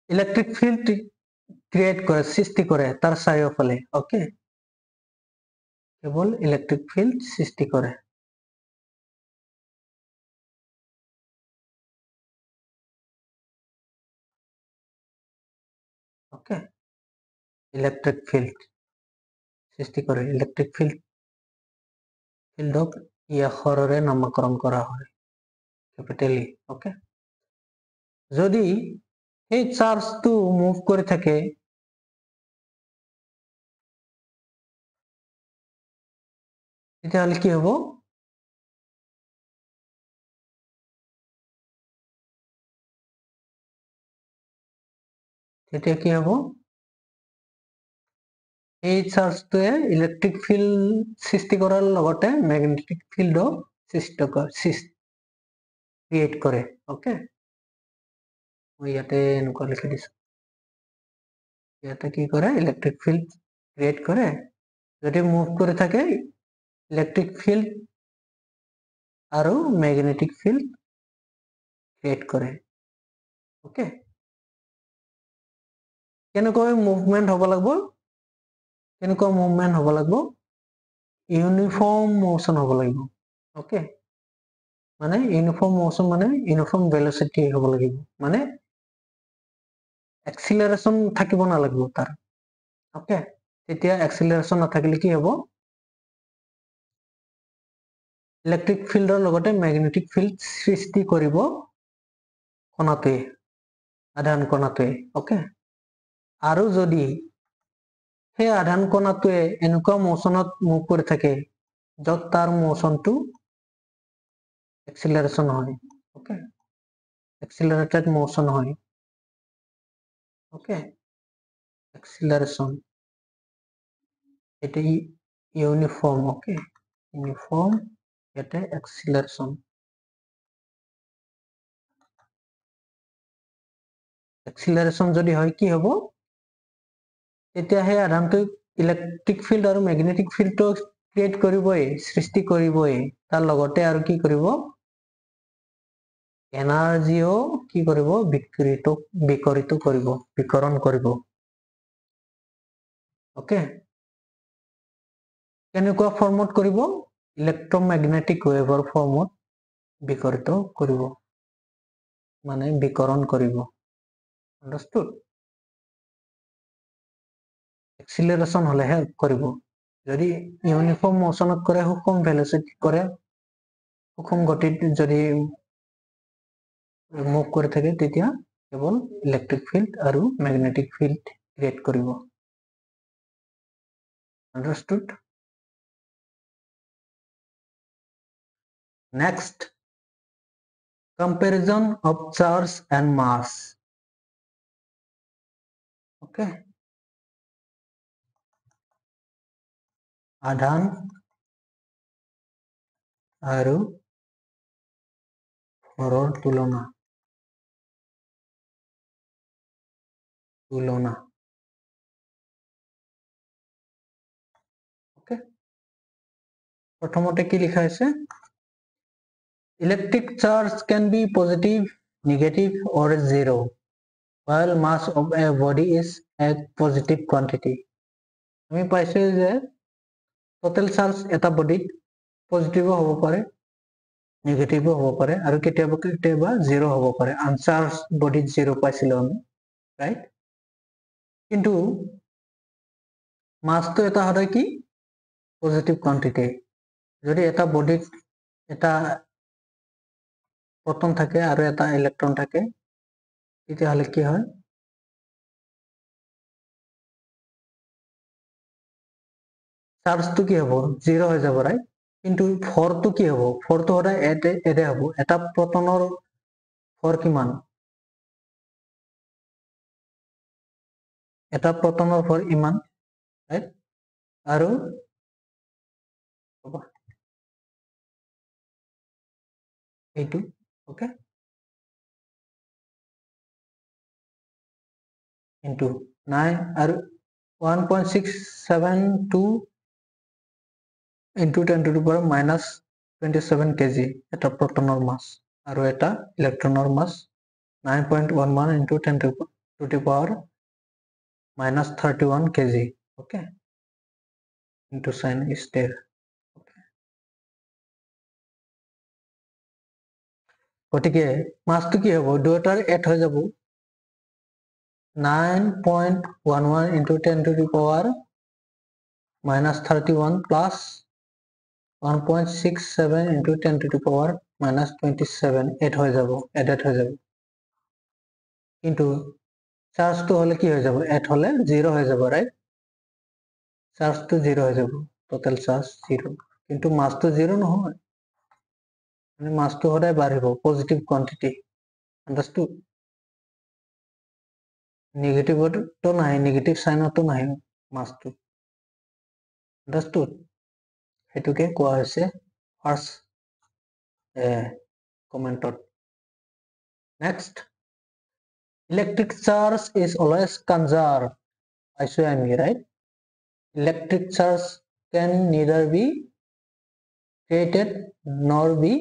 ইলেক্ট্ৰিক ফিল্ড ক্ৰিয়েট কৰে, সৃষ্টি কৰে তাৰ চাৰিওফালে। ওকে, কেৱল ইলেক্ট্ৰিক ফিল্ড সৃষ্টি কৰে। ওকে, ইলেক্ট্ৰিক ফিল্ড সৃষ্টি কৰে। ইলেক্ট্ৰিক ফিল্ডক ই আখৰেৰে নামকৰণ কৰা হয়, কেপিটেল ই। ওকে, যদি এই চাৰ্জটো মুভ কৰি থাকে তেতিয়াহ'লে কি হ'ব? তেতিয়া কি হ'ব? এই চাৰ্জটোৱে ইলেক্ট্ৰিক ফিল্ড সৃষ্টি কৰাৰ লগতে মেগনেটিক ফিল্ডো ক্ৰিয়েট কৰে। ওকে, মই ইয়াতে এনেকুৱা লিখি দিছো। ইয়াতে কি কৰে? ইলেক্ট্ৰিক ফিল্ড ক্ৰিয়েট কৰে। যদি মুভ কৰে থাকে ইলেক্ট্ৰিক ফিল্ড আৰু ম্যাগনেটিক ফিল্ড ক্ৰিয়েট কৰে। ওকে, কেনেকৈ মুভমেন্ট হ'ব লাগিব? কেনেকুৱা মুভমেন্ট হ'ব লাগিব? ইউনিফর্ম মোশন হ'ব লাগিব। ওকে, মানে ইউনিফর্ম মোশন মানে ইউনিফর্ম ভেলোসিটি হ'ব লাগিব, মানে এক্সিলাৰেশন থাকিব নালাগিব তাৰ। ওকে, তেতিয়া এক্সিলাৰেশন নাথাকিলে কি হ'ব? ইলেক্ট্ৰিক ফিল্ডৰ লগতে ম্যাগনেটিক ফিল্ড সৃষ্টি কৰিব কণাটোৱে, আধান কণাটোৱে। ওকে, আৰু যদি সেই আধান কণাটোৱে এনেকুৱা মোশনত মুভ কৰি থাকে য'ত তাৰ মোশনটো এক্সিলাৰেশন হয়। ওকে, এক্সিলারেটেড মোশন হয়। ওকে, এক্সিলারেশন এটা ইউনিফর্ম। ওকে, ইউনিফর্ম এটা এক্সিলারেশন। এক্সিলারেশন যদি হয় কি হ'ব? তেতিয়া সেই আধানটো ইলেক্ট্রিক ফিল্ড আৰু ম্যাগনেটিক ফিল্ডটো ক্ৰিয়েট কৰিবই, সৃষ্টি কৰিবই। তাৰ লগতে আৰু কি কৰিব? এনাৰ্জিও কি কৰিব? বিকৰণ কৰিব। ওকে, কেনেকুৱা ফৰ্মত কৰিব? ইলেক্ট্ৰমেগনেটিক ৱেভৰ ফৰ্মত বিকৰিত কৰিব, মানে বিকৰণ কৰিব। আন্ডাৰস্টুড? এক্সিলাৰেশন হলেহে কৰিব। যদি ইউনিফৰ্ম মোশনত কৰে, সুষম ভেলোসিটি কৰে, সুষম গতিত যদি মুভ কৰি থাকে, তেতিয়া কেৱল ইলেক্ট্ৰিক ফিল্ড আৰু ম্যাগনেটিক ফিল্ড ক্ৰিয়েট কৰিব। Understood? Next, comparison of charge and mass. Okay, আধান আৰু ভৰৰ তুলনা। Okay, প্ৰথমতে কি লিখা আছে? Electric charge can be positive, negative or zero, while mass of a body is a positive quantity. আমি পাইছো যে total charge এটা বডিত পজিটিভো হ'ব পাৰে, নেগেটিভো হ'ব পাৰে, আৰু কেতিয়াবা কেতিয়াবা জিৰো হ'ব পাৰে। আনচাৰ্জ বডিত জিৰো পাইছিলো আমি, ৰাইট? কিন্তু মাছটো এটা সদায় কি? Positive quantity. যদি এটা বডিত এটা প্ৰটন থাকে আৰু এটা ইলেক্ট্ৰন থাকে, তেতিয়াহ'লে কি হয়? চাৰ্জটো কি হ'ব? জিৰো হৈ যাব, ৰাইট? কিন্তু ভৰটো কি হ'ব? ভৰটো সদায় এৰে হ'ব। এটা প্ৰটনৰ ভৰ কিমান? এটা প্ৰটনৰ ভৰ ইমান, ৰাইট? আৰু এইটো, ওকে, ইনটু 9 আৰু 1.672 into 10 to the power minus 27 kg এটা প্ৰটনৰ মাছ, আৰু এটা ইলেক্ট্ৰনৰ মাছ 9.11 into 10 to the power to the power minus 31 kg. Okay, into sign is there. Okay. গতিকে মাছটো কি হ'ব দুটাৰ এড হৈ যাব 9.11 into 10 to the power minus 31 plus 1.67 into 10 to the power minus 27 add হৈ যাব এডেড হৈ যাব কিন্তু চার্জটো হলে কি হয়ে যাব এড হলে 0 হয়ে যাব রাইট চার্জটো 0 হয়ে যাব টোটাল চার্জ 0 কিন্তু মাসটো 0 নহয় মানে মাসটো সদায় বাঢ়িব পজিটিভ কোয়ান্টিটি আন্ডারস্টুড নেগেটিভটো নাই নেগেটিভ সাইনতো নাই মাসটো আন্ডারস্টুড হেতুকে কোৱা হৈছে ফার্স্ট কমেন্টত next electric charge is always conserved পাইছো আমি right electric charge can neither be created nor be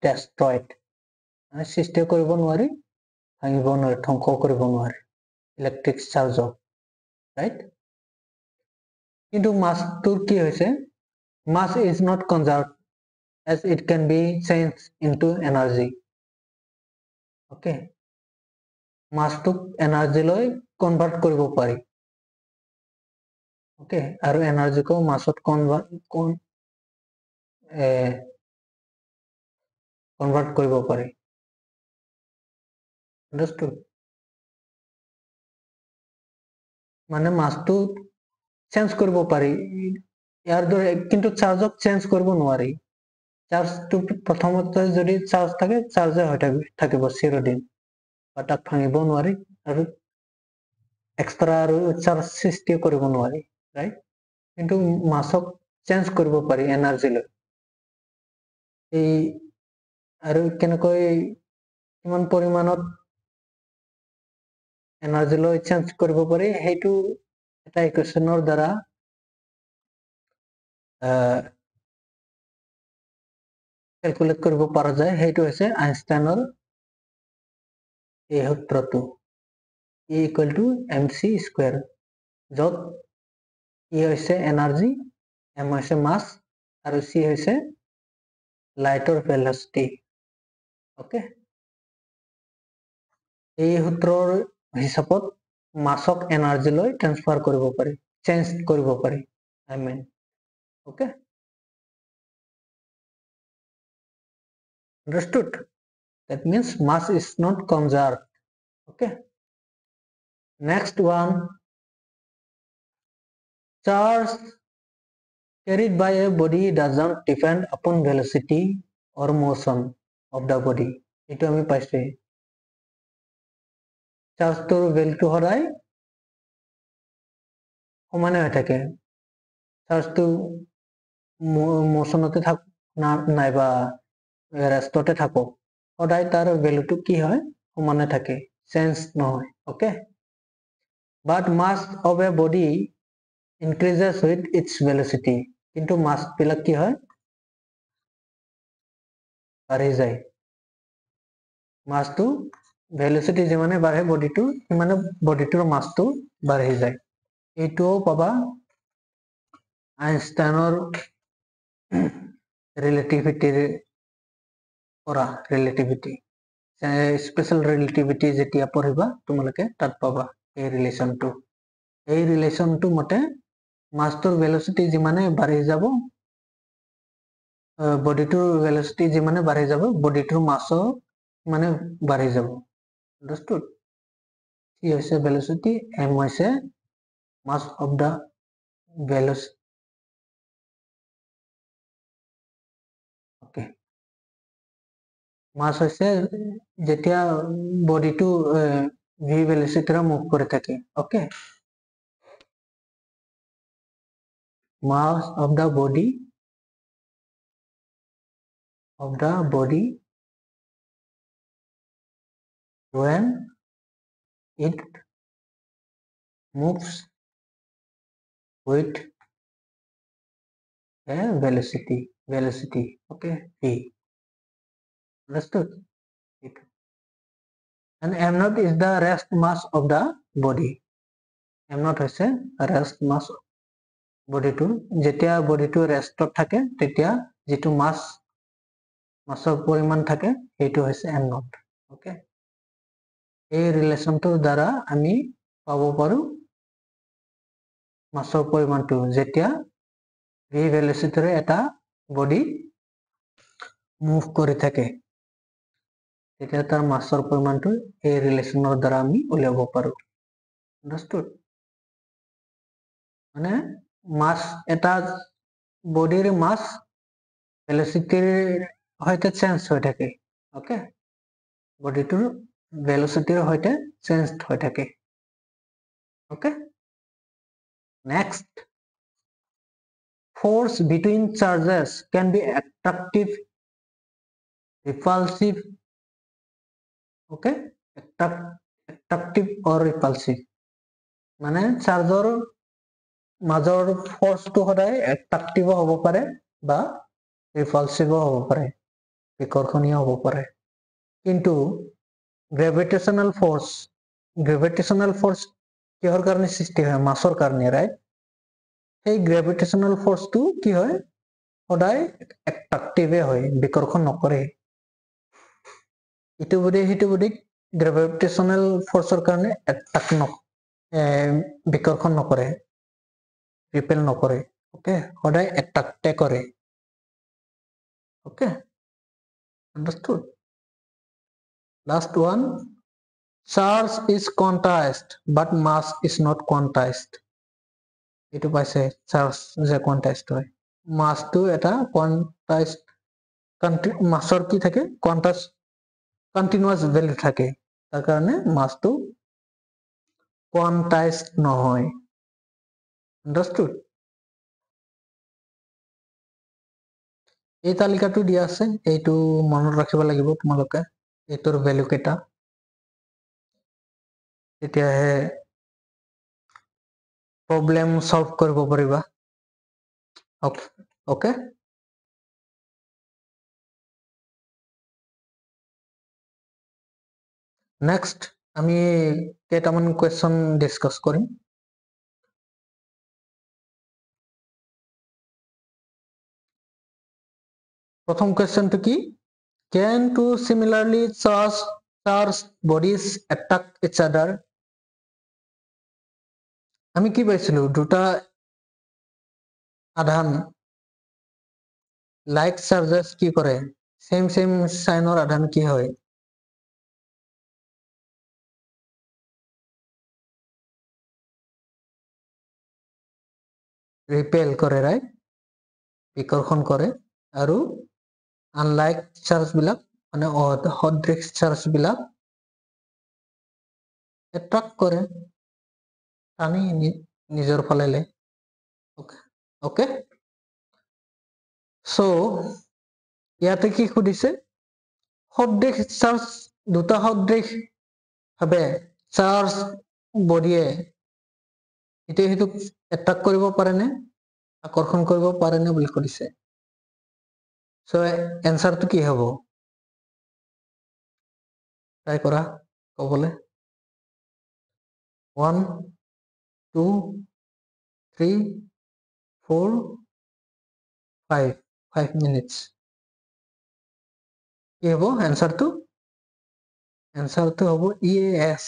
destroyed মানে সৃষ্টি কৰিব নোৱাৰি ভাঙিব নোৱাৰি ধ্বংস কৰিব নোৱাৰি ইলেক্ট্ৰিক চাৰ্জক ৰাইট কিন্তু মাছটোৰ কি হৈছে mass is not conserved as it can be changed into energy okay মাছটোক এনাৰ্জিলৈ কনভাৰ্ট কৰিব পাৰি okay আৰু এনাৰ্জিকো মাছত কনভাৰ্ট কৰিব পাৰি আন্ডাৰস্টুড মানে মাছটো চেঞ্জ কৰিব পাৰি ইয়াৰ দৰে কিন্তু চাৰ্জক চেঞ্জ কৰিব নোৱাৰি চাৰ্জটো প্ৰথমতে যদি চাৰ্জ থাকে চাৰ্জে হৈ থাকিব চিৰদিন বা তাক ভাঙিব নোৱাৰি আৰু এক্সট্ৰা আৰু চাৰ্জ সৃষ্টি কৰিব নোৱাৰি ৰাইট কিন্তু মাছক চেঞ্জ কৰিব পাৰি এনাৰ্জিলৈ এই আৰু কেনেকৈ কিমান পৰিমাণত এনাৰ্জিলৈ চেঞ্জ কৰিব পাৰি সেইটো এটা ইকুৱেশ্যনৰ দ্বাৰা ক্যালকুলেট কৰিব পৰা যায় সেইটো হৈছে আইনষ্টাইনৰ এই সূত্ৰটো E equal to mc square য'ত E হৈছে এনাৰ্জি m হৈছে মাছ আৰু c হৈছে লাইটৰ ভেলোচিটি ওকে এই সূত্ৰৰ হিচাপত মাছক এনাৰ্জিলৈ ট্ৰান্সফাৰ কৰিব পাৰি চেঞ্জ কৰিব পাৰি I mean okay understood that means mass is not conserved okay next one charge carried by a body doesn't depend upon velocity or motion of the body eto ami paise charge tor value horai সমানে হৈ থাকে charge to motionতে থাক নাইবা ৰেষ্টতে থাকক সদায় তাৰ ভ্যালুটো কি হয় সমানে থাকে চেঞ্জ নহয় okay but mass of a body increases with its velocity কিন্তু মাস বিলাক কি হয় বাঢ়ি যায় মাসটো ভেলোচিটি যিমানে বাঢ়ে বডিটো সিমানে বডিটোৰ মাসটো বাঢ়ি যায় এইটোও পাবা আইনষ্টাইনৰ ৰিলেটিভিটিৰ পৰা ৰিলেটিভিটি স্পেশাল ৰিলেটিভিটি যেতিয়া পঢ়িবা তোমালোকে তাত পাবা এই ৰিলেশনটো মতে মাছটোৰ ভেলোচিটি যিমানে বাঢ়ি যাব বডিটোৰ ভেলোচিটি যিমানে বাঢ়ি যাব বডিটোৰ মাছও মানে বাঢ়ি যাব আন্ডাৰস্টুড কি হৈছে ভেলোচিটি m হৈছে মাছ অফ দা ভেলোচিটি ওকে মাছ হৈছে যেতিয়া বডিটো v ভেলোচিটিৰে মুভ কৰি থাকে okay mass of the body when it moves with a velocity okay v understood and m naught is the rest mass of the body. m naught hoise rest mass body to jetia body to rest thake tetia jitu massor poriman thake etu hoise m naught. Okay, এই ৰিলেশ্যনটোৰ দ্বাৰা আমি পাব পাৰো মাছৰ পৰিমাণটো যেতিয়া v ভেলোচিটিৰে এটা body move কৰি থাকে তেতিয়া তাৰ মাছৰ পৰিমাণটো এই ৰিলেশ্যনৰ দ্বাৰা আমি উলিয়াব পাৰো। আন্ডাৰষ্টুড? মানে মাছ এটা বডিৰ মাছ ভেলোচিটিৰ সৈতে চেঞ্জ হৈ থাকে। ওকে, বডিটোৰ ভেলোচিটিৰ সৈতে চেঞ্জ হৈ থাকে। Okay, next, force between charges can be attractive, repulsive, okay, attractive or repulsive, মানে চাৰ্জৰ মাজৰ ফৰ্চটো সদায় attractive হ'ব পাৰে বা repulsive হ'ব পাৰে, বিকৰ্ষণীয় হ'ব পাৰে। কিন্তু gravitational force কিহৰ কাৰণে সৃষ্টি হয়? মাছৰ কাৰণে, ৰাইট? সেই গ্ৰেভিটেশনাল ফৰ্চটো কি হয়? সদায় এট্ৰাক্টিভে হয়, বিকৰ্ষণ নকৰে। ইটো বডি সিটো বডিক গ্ৰেভিটেশনাল ফৰ্চৰ কাৰণে বিকৰ্ষণ নকৰে, ৰিপেল নকৰে। ওকে, সদায় এট্ৰাক্টে কৰে। Okay, understood? Last one, charge is quantized but mass is not quantized. এইটো পাইছে, চাৰ্জ যে কোয়ান্টাইজড হয়, মাছটো এটা কোয়ান্টাইজড মাছৰ কি থাকে? কন্টিনিউয়াস ভ্যালু থাকে, তাৰ কাৰণে মাছটো কোয়ান্টাইজড নহয়। আন্ডাৰস্টুড? এই তালিকাটো দিয়া আছে, এইটো মনত ৰাখিব লাগিব তোমালোকে, এইটোৰ ভ্যালু কেইটা, তেতিয়াহে প্ৰব্লেম সলভ কৰিব পাৰিবা। ওকে, নেক্সট আমি কেইটামান কুৱেশ্যন ডিছকাছ কৰিম। প্ৰথম কুৱেশ্যনটো কি? Can two similarly charged bodies attract each other? আমি কি পাইছিলো? দুটা আধান লাইক চাৰ্জেছ কি কৰে? সেম সাইনৰ আধান কি হয়? ৰিপেল কৰে, ৰাইট? বিকৰ্ষণ কৰে। আৰু আনলাইক চাৰ্জ বিলাক মানে সদৃশ চাৰ্জ বিলাক এট্ৰাক্ট কৰে, টানি নিজৰ ফালে। ওকে, সো ইয়াতে কি সুধিছে? সদৃশ চাৰ্জ, দুটা সদৃশ ভাৱে চাৰ্জ বডিয়ে ইটো সিটোক এট্ৰাক্ট কৰিব পাৰে নে, আকৰ্ষণ কৰিব পাৰে নে বুলি সুধিছে। সো এনসাৰটো কি হ'ব? ট্ৰাই কৰা ক'বলে। 1 2 3 4 5 মিনিটস। কি হ'ব এনসাৰটো? এনসাৰটো হ'ব ইয়েছ।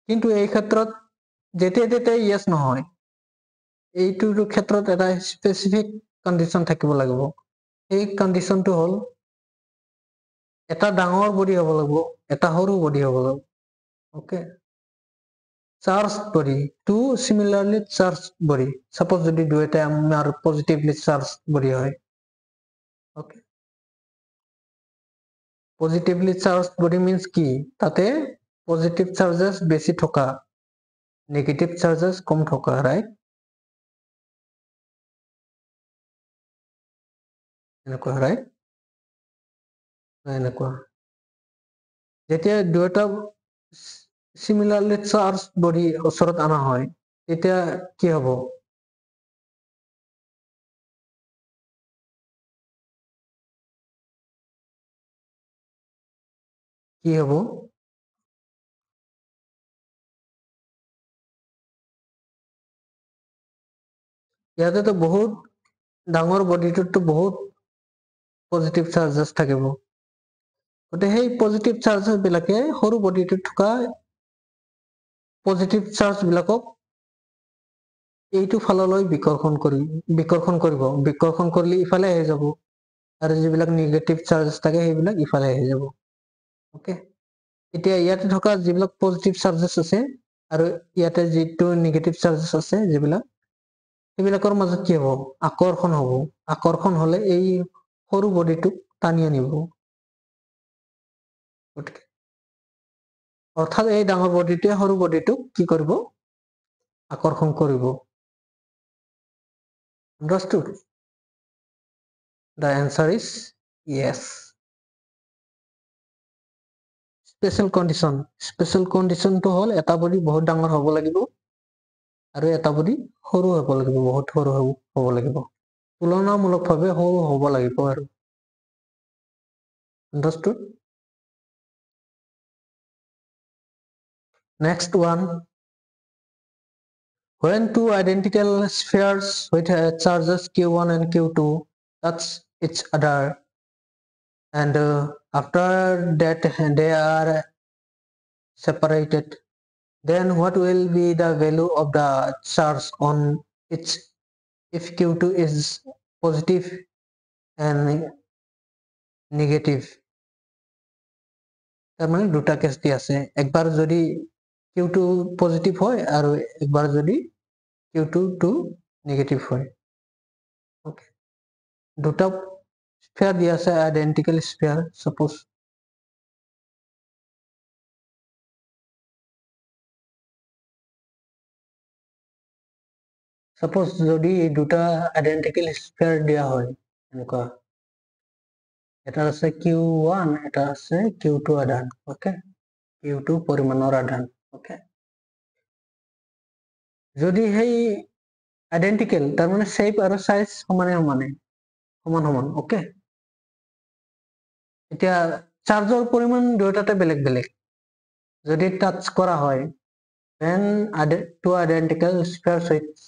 কিন্তু এই ক্ষেত্ৰত যেতিয়া তেতিয়া ইয়েছ নহয়, এইটোৰ ক্ষেত্ৰত এটা স্পেচিফিক কণ্ডিশ্যন থাকিব লাগিব। এই কণ্ডিশ্যনটো হ'ল এটা ডাঙৰ বডি হ'ব লাগিব, এটা সৰু বডি হ'ব লাগিব। Okay, charge body, two similarly charge body, suppose যদি দুইটা আমাৰ পজিটিভলি চাৰ্জ বডি হয়। Okay, positively charge body means কি? তাতে পজিটিভ চাৰ্জেছ বেছি থকা, নেগেটিভ চাৰ্জেছ কম থকা, ৰাইট? এনেকুৱা, ৰাইট? এনেকুৱা যেতিয়া দুটা সিমিলাৰলি চাৰ্জ বডি ওচৰত অনা হয় তেতিয়া কি হ'ব? কি হব ইয়াতে তো বহুত ডাঙৰ বডিটোতো বহুত পজিটিভ চাৰ্জেছ থাকিব গতিকে সেই পজিটিভ চাৰ্জেছ বিলাকে সৰু বডিটোত থকা পজিটিভ চাৰ্জ বিলাকক এইটো ফাললৈ বিকৰ্ষণ কৰিব বিকৰ্ষণ কৰিলে ইফালে আহি যাব আৰু যিবিলাক নিগেটিভ চাৰ্জেছ থাকে সেইবিলাক ইফালে আহি যাব ওকে এতিয়া ইয়াতে থকা যিবিলাক পজিটিভ চাৰ্জেছ আছে আৰু ইয়াতে যিটো নিগেটিভ চাৰ্জেছ আছে যিবিলাক সেইবিলাকৰ মাজত কি হ'ব আকৰ্ষণ হলে এই সৰু বডিটোক টানি আনিব গতিকে অৰ্থাৎ এই ডাঙৰ বডিটোৱে সৰু বডিটোক কি কৰিব আকৰ্ষণ কৰিব understood the answer is yes special কণ্ডিশ্যনটো হ'ল এটা বডি বহুত ডাঙৰ হ'ব লাগিব আৰু এটা বডি সৰু হ'ব লাগিব বহুত সৰু হ'ব লাগিব তুলনামূলকভাৱে সৰু হ'ব লাগিব আৰু understood next one when two identical spheres with charges q1 and q2 touch each other and after that they are separated then what will be the value of the charge on each if q2 is positive and negative তার মানে দুটা case দি আছে একবার যদি q2 positive হয় আর একবার যদি q2 two negative হয় ওকে দুটা স্ফিয়ার দি আছে আইডেন্টিক্যাল স্ফিয়ার সাপোজ যদি এই দুটা আইডেন্টিক্যাল স্ফিয়ার দেয়া হয় এনেকুৱা এটা আছে q1 এটা আছে q2 আধান ওকে q2 পৰিমাণৰ আধান ওকে যদি সেই আইডেন্টিক্যাল তাৰ মানে শেপ আৰু সাইজ সমান ওকে এতিয়া চাৰ্জৰ পৰিমাণ দুয়োটাতে বেলেগ বেলেগ যদি টাচ কৰা হয় then two identical spheres with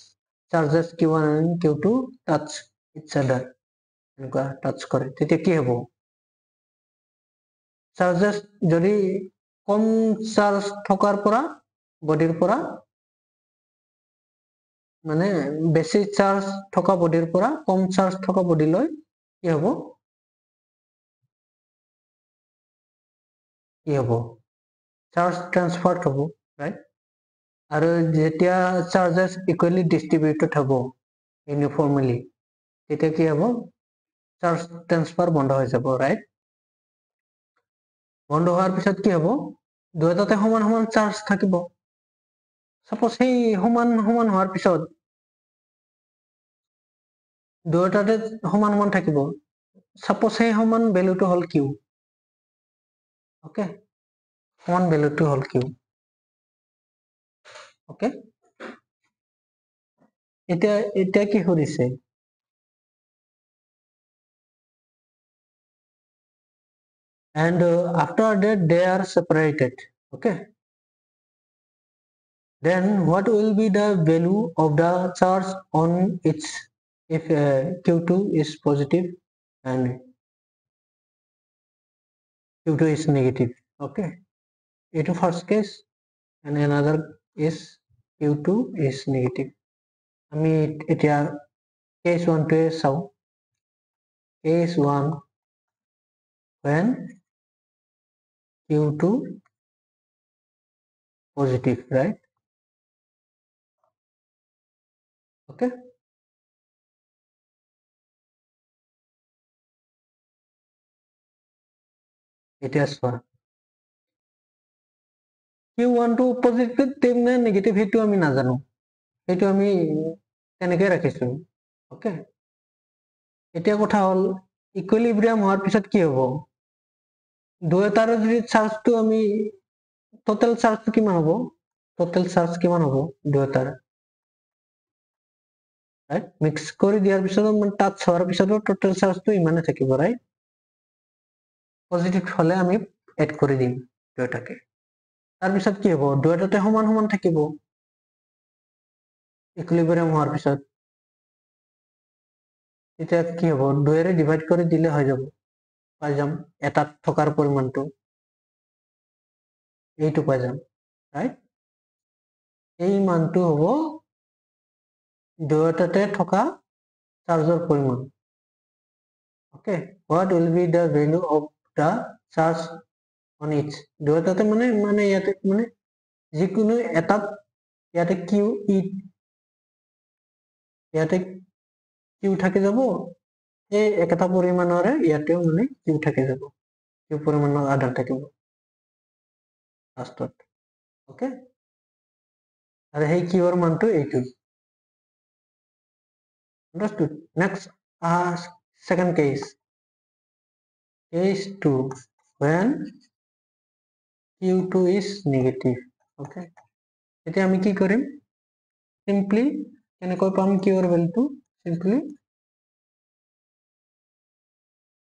charges q1 and q2 touch each other এনেকুৱা টাচ কৰে তেতিয়া কি হ'ব চাৰ্জেছ যদি কম চাৰ্জ থকাৰ পৰা বডিৰ পৰা মানে বেছি চাৰ্জ থকা বডিৰ পৰা কম চাৰ্জ থকা বডিলৈ কি হ'ব চাৰ্জ ট্ৰান্সফাৰ হ'ব ৰাইট আৰু যেতিয়া চাৰ্জেছ ইকুৱেলি ডিস্ট্ৰিবিউটেড হ'ব ইউনিফৰ্মলি তেতিয়া কি হ'ব চাৰ্জ ট্ৰান্সফাৰ বন্ধ হৈ যাব ৰাইট বন্ধ হোৱাৰ পিছত কি হ'ব দুয়োটাতে সমান সমান চাৰ্জ থাকিব সাপোজ সেই সমান হোৱাৰ পিছত দুয়োটাতে সমান থাকিব সাপোজ সেই সমান ভ্যালুটো হ'ল কিউ ওকে সমান ভ্যালুটো হ'ল কিউ ওকে এতিয়া কি সুধিছে and after that they are separated okay then what will be the value of the charge on its if q2 is positive and q2 is negative okay it first case and another is q2 is negative আমি এতিয়া case 1 টোৱে চাও case 1 when q2 positive right okay এতিয়া চোৱা q1 টো positive নে negative সেইটো আমি নাজানো সেইটো আমি তেনেকৈ ৰাখিছো ওকে এতিয়া কথা হ'ল ইকুইলিব্ৰিয়াম হোৱাৰ পিছত কি হ'ব দুয়োটাৰে যদি চাৰ্জটো আমি টোটেল চাৰ্জটো কিমান হ'ব দুয়োটাৰ ৰাইট মিক্স কৰি দিয়াৰ পিছত টাচ হোৱাৰ পিছতো টোটেল চাৰ্জটো ইমানে থাকিব ৰাইট পজিটিভ হলে আমি এড কৰি দিম দুয়োটাকে। তাৰপিছত কি হ'ব, দুয়োটাতে সমান সমান থাকিব ইকুইলিব্ৰিয়াম হোৱাৰ পিছত। তেতিয়া কি হ'ব, 2ৰে ডিভাইড কৰি দিলে হৈ যাব, পাই যাম এটাত থকাৰ পৰিমাণটো, এইটো পাই যাম, ৰাইট। এই মানটো হ'ব দুয়োটাতে থকা চাৰ্জৰ পৰিমাণ। Okay, what will be the value of the charge on each? দুয়োটাতে মানে ইয়াতে যিকোনো এটাত ইয়াতে কিউ ইয়াতে কিউ থাকি যাব, এই একেটা পৰিমাণৰে ইয়াতেও কিউ থাকি যাব, কিউ পৰিমাণৰ আধাৰ থাকিব লাষ্টত। ওকে, আৰু সেই কিউৰ মানটো এইটো। Understood? Next, second case. Case 2, when Q2 is negative. Okay. এতিয়া আমি কি কৰিম, simply কেনেকৈ পাম কিউৰ ভ্যালুটো, simply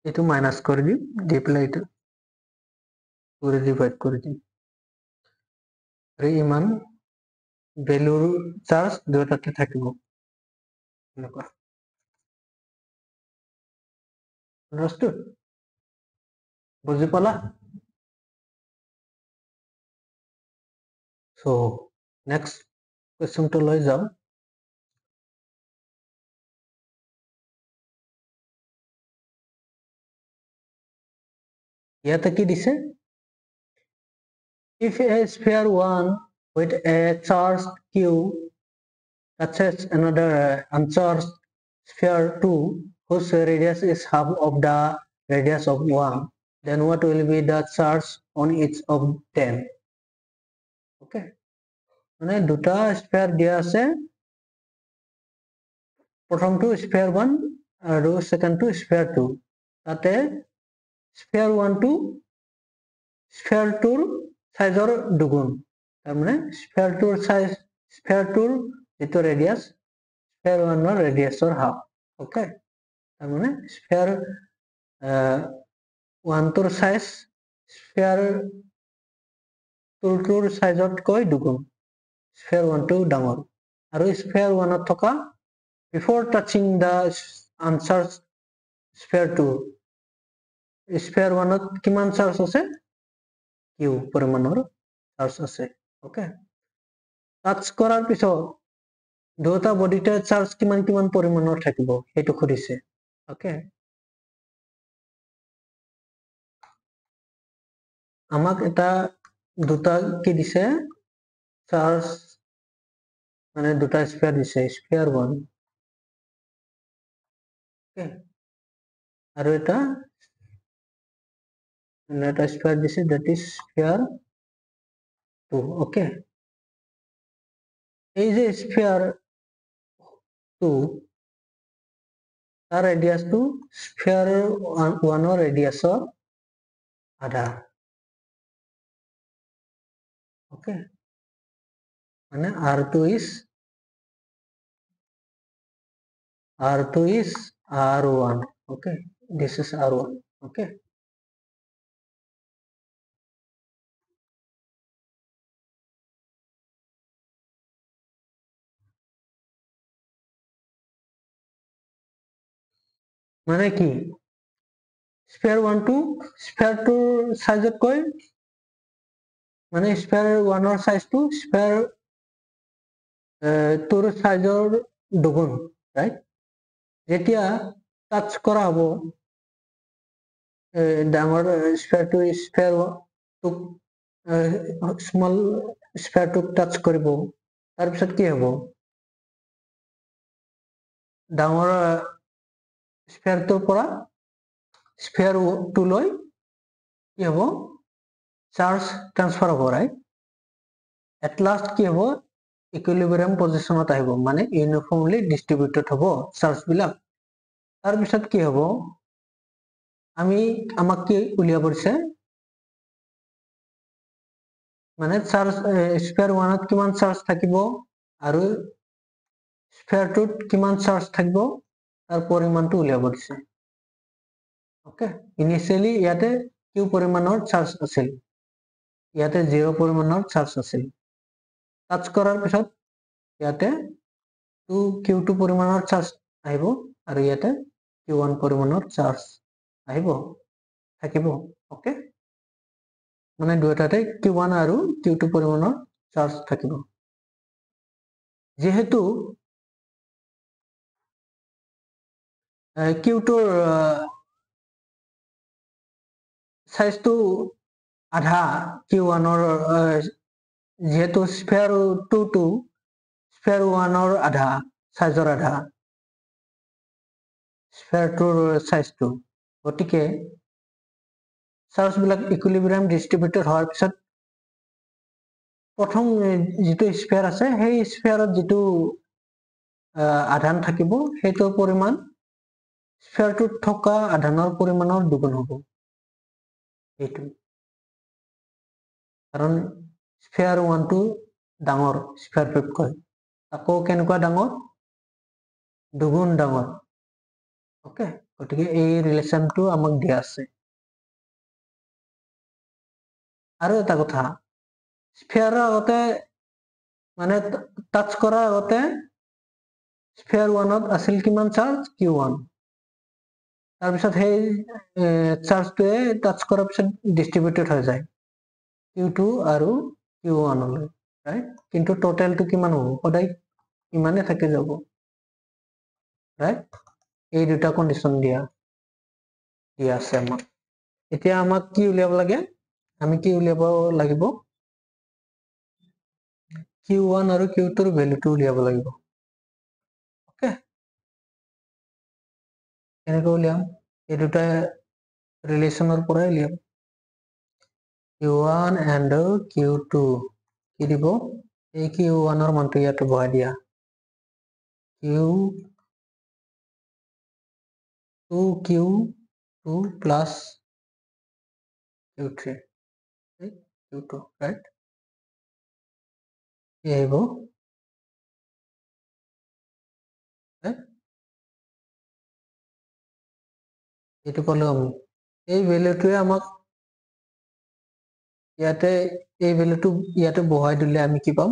এইটো মাইনাস কৰি দিম, দি পেলাই এইটো 2ৰে ডিভাইড কৰি দিম, আৰু ইমান ভ্যালুৰ চাৰ্জ দুয়োটাতে থাকিব এনেকুৱা। Understood? বুজি পালা? So next question to লৈ যাও। ইয়াতে কি দিছে, if a sphere 1 with a charged q touches another uncharged sphere 2 whose radius is half of the radius of 1, then what will be the charge on each of them? Okay, মানে দুটা sphere দিয়া আছে, প্ৰথমটো sphere 1 আৰু সেকেন্ডটো sphere 2। তাতে sphere 1 টো sphere 2ৰ সাইজৰ দুগুণ, তাৰমানে স্ফিয়াৰ 2ৰ সাইজ, স্ফিয়াৰ 2ৰ যেটো ৰেডিয়াস স্ফিয়াৰ 1ৰ ৰেডিয়াসৰ হাফ। ওকে, তাৰমানে স্ফিয়াৰ 1 টোৰ সাইজ স্ফিয়াৰ 2টোৰ সাইজতকৈ দুগুণ, স্ফিয়াৰ 1 টো ডাঙৰ। আৰু স্ফিয়াৰ 1ত থকা before touching the uncharged sphere 2, sphere 1ত কিমান চাৰ্জ আছে, কিউ পৰিমাণৰ চাৰ্জ আছে। ওকে, টাচ কৰাৰ পিছত দুটা বডিতে চাৰ্জ কিমান কিমান পৰিমাণৰ থাকিব সেইটো খুদিছে। ওকে, আমাক এটা দুটা কি দিছে, চাৰ্জ মানে দুটা স্ফিয়াৰ দিছে, স্ফিয়াৰ 1 আৰু এটা স্ফিয়াৰ দিছে, that is sphere 2. ওকে, এই যে স্ফিয়াৰ 2 তাৰ ৰেডিয়াসটো স্ফিয়াৰ 1ৰ ৰেডিয়াসৰ আধা। ওকে, মানে R2 is R1. Okay, this is R1. Okay, মানে কি, স্ফিয়াৰ 1 টো স্ফিয়াৰ 2ৰ সাইজতকৈ, মানে স্ফিয়াৰ 1ৰ সাইজটো স্ফিয়াৰ 2ৰ সাইজৰ দুগুণ, ৰাইট। যেতিয়া টাচ কৰা হ'ব ডাঙৰ স্ফিয়াৰটো স্ফিয়াৰ 2ক স্মল স্ফিয়াৰটোক টাচ কৰিব, তাৰপিছত কি হ'ব, ডাঙৰ স্ফিয়াৰটোৰ পৰা স্ফিয়াৰ 2 লৈ কি হ'ব, চাৰ্জ ট্ৰান্সফাৰ হ'ব, ৰাইট। এট লাষ্ট কি হ'ব, ইকুইলিব্ৰিয়াম পজিশনত আহিব, মানে ইউনিফৰ্মলি ডিস্ট্ৰিবিউটেড হ'ব চাৰ্জ বিলাক। তাৰপিছত কি হ'ব, আমাক কি উলিয়াব দিছে, মানে চাৰ্জ স্ফিয়াৰ 1ত কিমান চাৰ্জ থাকিব আৰু স্ফিয়াৰ 2ত কিমান চাৰ্জ থাকিব তাৰ পৰিমাণটো উলিয়াব দিছে। ওকে, ইনিচিয়েলি ইয়াতে Q পৰিমাণৰ চাৰ্জ আছিল, ইয়াতে 0 পৰিমাণৰ চাৰ্জ আছিল। টাচ কৰাৰ পিছত ইয়াতে Q2 পৰিমাণৰ চাৰ্জ আহিব আৰু ইয়াতে Q1 পৰিমাণৰ চাৰ্জ আহিব থাকিব। ওকে, মানে দুয়োটাতে Q1 আৰু Q2 পৰিমাণৰ চাৰ্জ থাকিব। যেহেতু Q2 সাইজটো আধা Q1 যেহেতু স্ফিয়াৰ 2 স্ফিয়াৰ 1 আধা সাইজৰ আধা স্ফিয়াৰ 2 সাইজটো, গতিকে চাৰ্জবিলাক ইকুইলিব্ৰিয়াম ডিস্ট্ৰিবিউটেড হোৱাৰ পিছত প্ৰথম যিটো স্ফিয়াৰ আছে সেই স্ফিয়াৰত যিটো আধান থাকিব সেইটোৰ পৰিমাণ স্ফিয়াৰটোত থকা আধানৰ পৰিমাণৰ দুগুণ হ'ব। এইটো কাৰণ স্ফিয়াৰ 1টো ডাঙৰ স্ফিয়াৰ 2তকৈ, আকৌ কেনেকুৱা ডাঙৰ? দুগুণ ডাঙৰ। ওকে, গতিকে এই ৰিলেশ্যনটো আমাক দিয়া আছে। আৰু এটা কথা, স্ফিয়াৰৰ আগতে মানে টাচ কৰাৰ আগতে স্ফিয়াৰ 1ত আছিল কিমান চাৰ্জ? Q1। তাৰপিছত সেই চাৰ্জটোৱে টাচ কৰাৰ পিছত ডিস্ট্ৰিবিউটেড হৈ যায় Q2 আৰু Q1 লৈ, ৰাইট? কিন্তু টোটেলটো কিমান হ'ব? সদায় ইমানে থাকি যাব, ৰাইট? এই দুটা কণ্ডিশ্যন দিয়া আছে আমাক। এতিয়া আমাক কি উলিয়াব লাগে? আমি কি উলিয়াব লাগিব? Q1 আৰু Q2ৰ ভ্যালুটো উলিয়াব লাগিব। ওকে, কেনেকৈ উলিয়াম? এই দুটা ৰিলেশ্যনৰ পৰাই উলিয়াম। Q1 and Q2 কি দিব? এই Q1ৰ মানটো ইয়াতে বহাই দিয়া, Q2 plus Q3, Q2, right? কি আহিব? এইটো পালো আমি। এই ভ্যালুটোৱে আমাক ইয়াতে এই ভ্যালুটো ইয়াতে বহাই দিলে আমি কি পাম?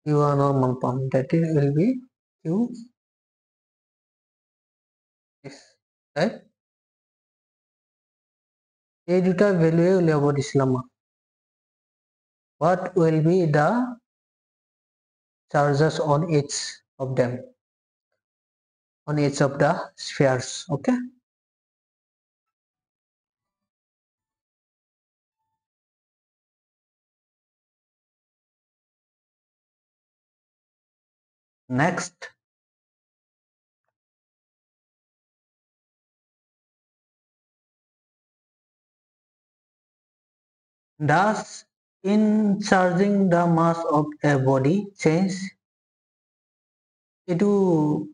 Q1ৰ মান পাম। That will be Q, right? এই দুটা ভ্যালুৱে উলিয়াব দিছিল আমাক। What will be the charges on each of them? On each of the spheres, okay? Next, does in charging the mass of a body change? এইটো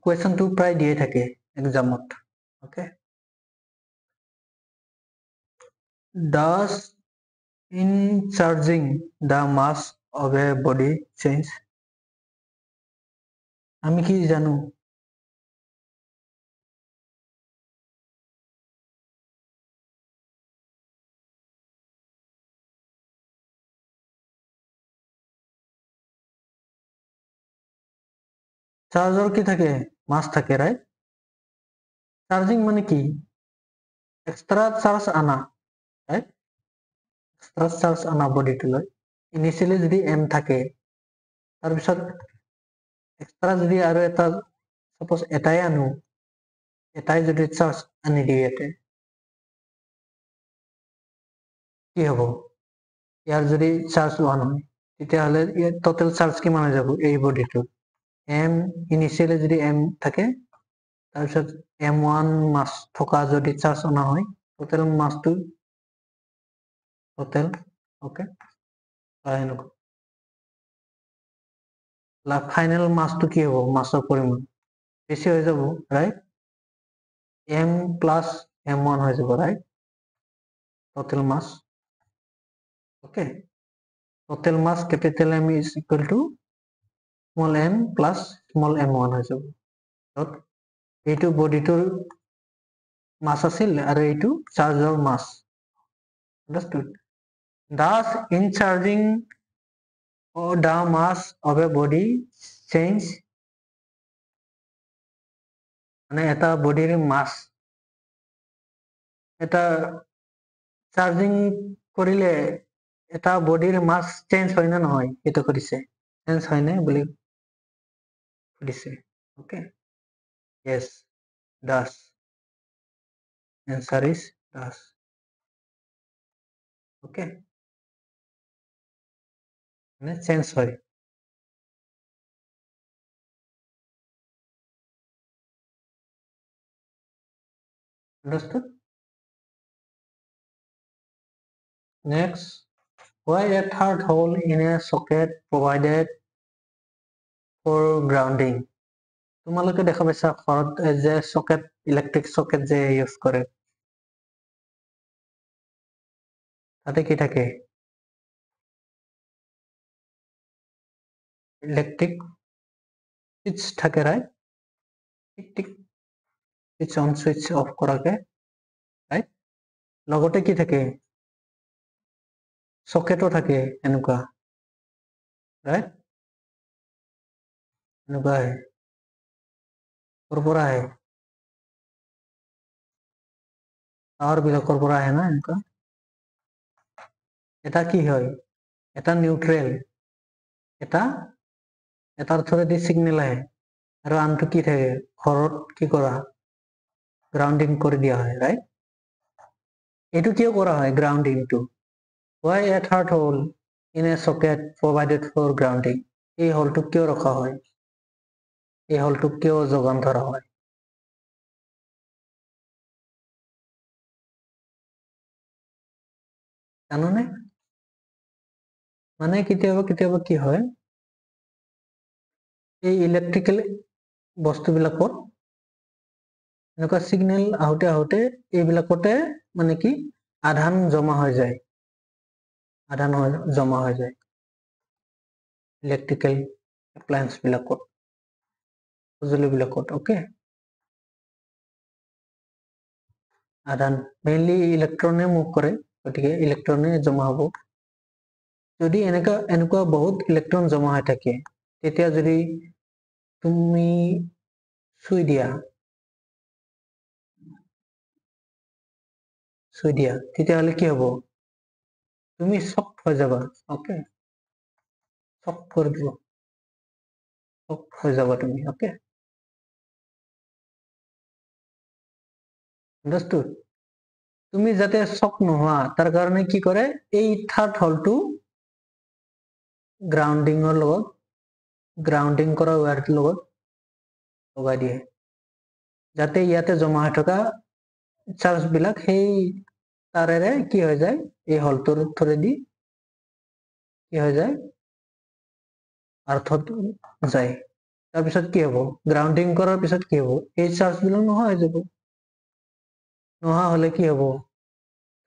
কুৱেশ্যনটো প্ৰায় দিয়ে থাকে এক্সামত, okay? Does in charging the mass of a body change? আমি কি জানো? চাৰ্জৰ কি থাকে? মাছ থাকে, ৰাইট? চাৰ্জিং মানে কি? এক্সট্ৰা চাৰ্জ আনা, ৰাইট? এক্সট্ৰা চাৰ্জ আনা বডিটোলৈ। ইনিচিয়েলি যদি M থাকে, তাৰপিছত এক্সট্ৰা যদি আৰু এটা সাপোজ এটাই আনো, এটাই যদি চাৰ্জ আনি দিওঁ ইয়াতে, কি হ'ব? ইয়াৰ যদি চাৰ্জ 1 হয়, তেতিয়াহ'লে ইয়াৰ টোটেল চাৰ্জ কিমান হৈ যাব এই বডিটোৰ? M ইনিচিয়েলি যদি M থাকে, তাৰপিছত M1 মাছ থকা যদি চাৰ্জ অনা হয়, টোটেল মাছটো টোটেল, ওকে? ফাইনেল মাছটো কি হ'ব? মাছৰ পৰিমাণ বেছি হৈ যাব, ৰাইট? M plus M1 হৈ যাব, right? Total mass, okay? Total mass capital M is equal to small m plus small m1 হৈ যাব। এইটো বডিটোৰ মাছ আছিল আৰু এইটো চাৰ্জৰ মাছ understood thus in charging the mass of a body change মানে এটা বডিৰ মাছ এটা চাৰ্জিং কৰিলে এটা বডিৰ মাছ চেঞ্জ হয় না নহয় এইটো কৰিছে চেঞ্জ হয় না বুলি সুধিছে okay yes does answer is does okay মানে চেঞ্জ হয় understood next why a third hole in a socket provided for grounding তোমালোকে দেখা পাইছা ঘৰত যে সকেট ইলেক্ট্ৰিক সকেট যে ইউজ কৰে তাতে কি থাকে ইলেক্ট্ৰিক সুইচ থাকে right tick tick switch on switch off কৰাকে ৰাইট লগতে কি থাকে সকেটো থাকে এনেকুৱা ৰাইট এনেকুৱা আহে ক'ৰ পৰা আহে পাৱাৰ বিলাকৰ পৰা আহে না এনেকুৱা এটা কি হয় এটা নিউট্ৰেল এটাৰ থ্ৰুদি সিগনেল আহে আৰু আনটো কি থাকে ঘৰত কি কৰা গ্ৰাউন্ডিং কৰি দিয়া হয় ৰাইট এইটো কিয় কৰা হয় গ্ৰাউন্ডিংটো why a third hole in a socket provided for grounding এই হলটো কিয় ৰখা হয় এই হলটো কিয় যোগান ধৰা হয় জানোনে মানে কেতিয়াবা কি হয় এই ইলেক্ট্ৰিকেল বস্তুবিলাকত এনেকুৱা সিগনেল আহোতে এইবিলাকতে মানে কি আধান জমা হৈ যায় ইলেক্ট্ৰিকেল এপ্লায়েন্স বিলাকত সঁজুলিবিলাকত ওকে আধান মেইনলি ইলেক্ট্ৰনে মুভ কৰে গতিকে ইলেক্ট্ৰনে জমা হ'ব যদি এনেকুৱা বহুত ইলেক্ট্ৰন জমা হৈ থাকে তেতিয়া যদি তুমি চুই দিয়া তেতিয়াহ'লে কি হ'ব তুমি শক হৈ যাবা ওকে শক কৰি দিব শক হৈ যাবা তুমি ওকে আন্ডাৰস্টুড তুমি যাতে শক নোহোৱা তাৰ কাৰণে কি কৰে এই থাৰ্ড হলটো গ্ৰাউন্ডিংৰ লগত গ্ৰাউন্ডিং কৰা ৱায়াৰটোৰ লগত লগাই দিয়ে যাতে ইয়াতে জমা হৈ থকা চাৰ্জ বিলাক সেই তাৰেৰে কি হৈ যায় এই হলটোৰ থ্ৰুদি কি হৈ যায় আৰ্থত যায় তাৰপিছত কি হ'ব গ্ৰাউন্ডিং কৰাৰ পিছত কি হ'ব এই চাৰ্জ বিলাক নোহোৱা হৈ যাব নোহোৱা হলে কি হ'ব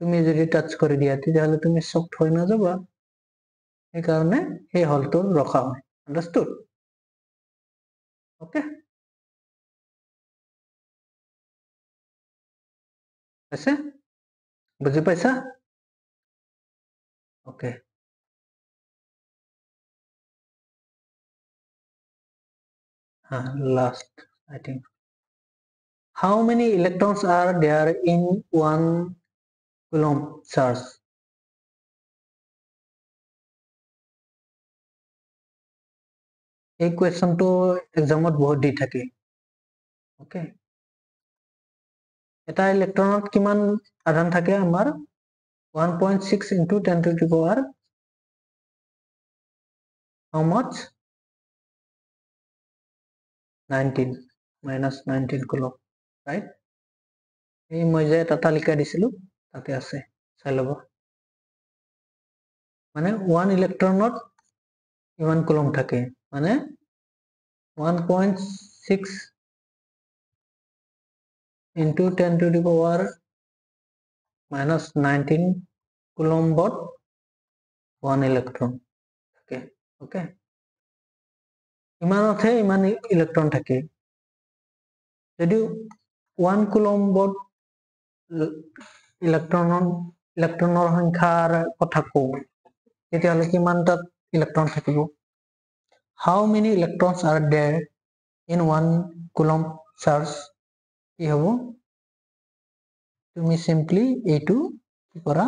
তুমি যদি টাচ কৰি দিয়া তেতিয়াহ'লে তুমি শক্ট হৈ নাযাবা সেইকাৰণে সেই হলটো ৰখা হয় আন্ডাৰস্টুড ওকে আছে বুজি পাইছা okay last I think how many electrons are there in 1 coulomb charge এই কুৱেশ্যনটো এক্সামত বহুত দি থাকে ওকে এটা ইলেক্ট্ৰনত কিমান আধান থাকে আমাৰ 1.6 into 10 to the power how much 19 minus 19 coulomb right এই মই যে এটা তালিকা দিছিলো তাতে আছে চাই ল'ব মানে 1 ইলেক্ট্ৰনত ইমান কুলম থাকে মানে 1.6 into 10 to the power minus 19 কুলম্বত 1 electron থাকে ওকে ইমানতহে ইমান ইলেক্ট্ৰন থাকে যদিও 1 কুলম্বত ইলেক্ট্ৰনৰ সংখ্যাৰ কথা কওঁ তেতিয়াহ'লে কিমানটা ইলেক্ট্ৰন থাকিব how many electrons are there in 1 coulomb charge কি হ'ব তুমি simply এইটো কি কৰা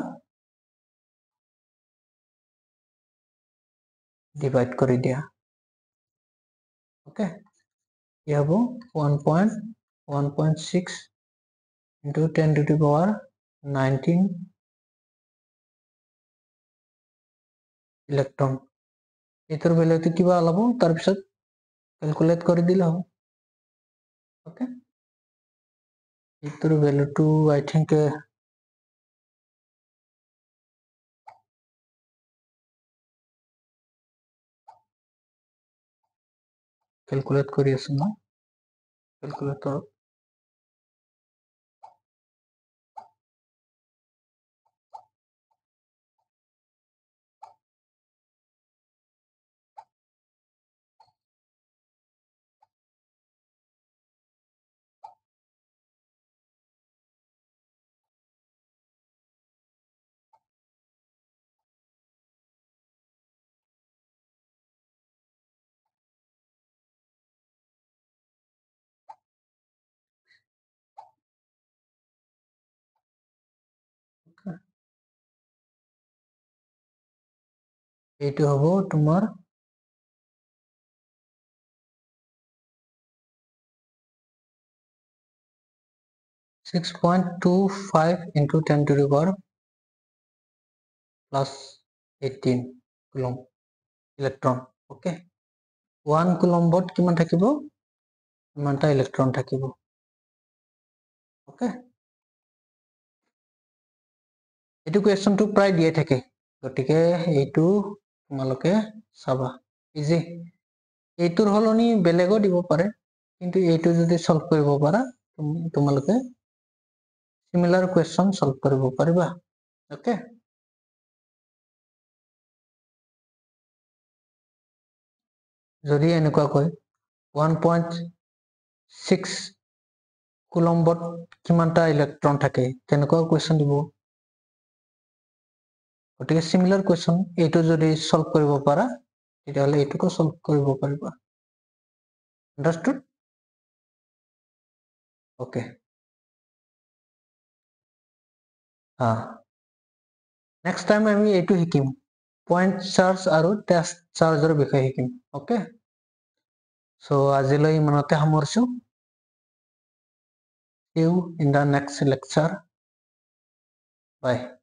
divide কৰি দিয়া okay কি হ'ব 1.6 into 10 to the power 19 electron এটোৰ ভ্যালুটো কিবা ওলাব তাৰ পিছত ক্যালকুলেট কৰি দিলে হ'ব ওকে এটোৰ ভ্যালুটো আই থিংক ক্যালকুলেট কৰি আছো মই ক্যালকুলেটৰ এইটো হ'ব তোমাৰ 6.25 into 10 to the power plus 18 coulomb electron okay 1 coulombত কিমান থাকিব ইমানটা ইলেক্ট্ৰন থাকিব okay এইটো কোৱেশ্চনটো প্ৰায় দিয়ে থাকে গতিকে এইটো তোমালোকে চাবা ইজি এইটোৰ হলনি বেলেগো দিব পাৰে কিন্তু এইটো যদি সলভ কৰিব পাৰা তোমালোকে সিমিলাৰ কোৱেশ্চন সলভ কৰিব পাৰিবা ওকে যদি এনেকুৱা কয় 1.6 কুলম্বত কিমানটা ইলেক্ট্ৰন থাকে তেনেকুৱা কোৱেশ্চন দিব গতিকে সিমিলাৰ কোৱেশ্চন এইটো যদি সলভ কৰিব পাৰা তেতিয়াহলে এইটোকো সলভ কৰিব পাৰিবা আন্ডাৰস্টুড ওকে নেক্সট টাইম আমি এইটো শিকিম পয়েন্ট চাৰ্জ আৰু টেষ্ট চাৰ্জৰ বিষয়ে শিকিম ওকে সো আজিলৈ ইমানতে সামৰিছো see you in the next lecture bye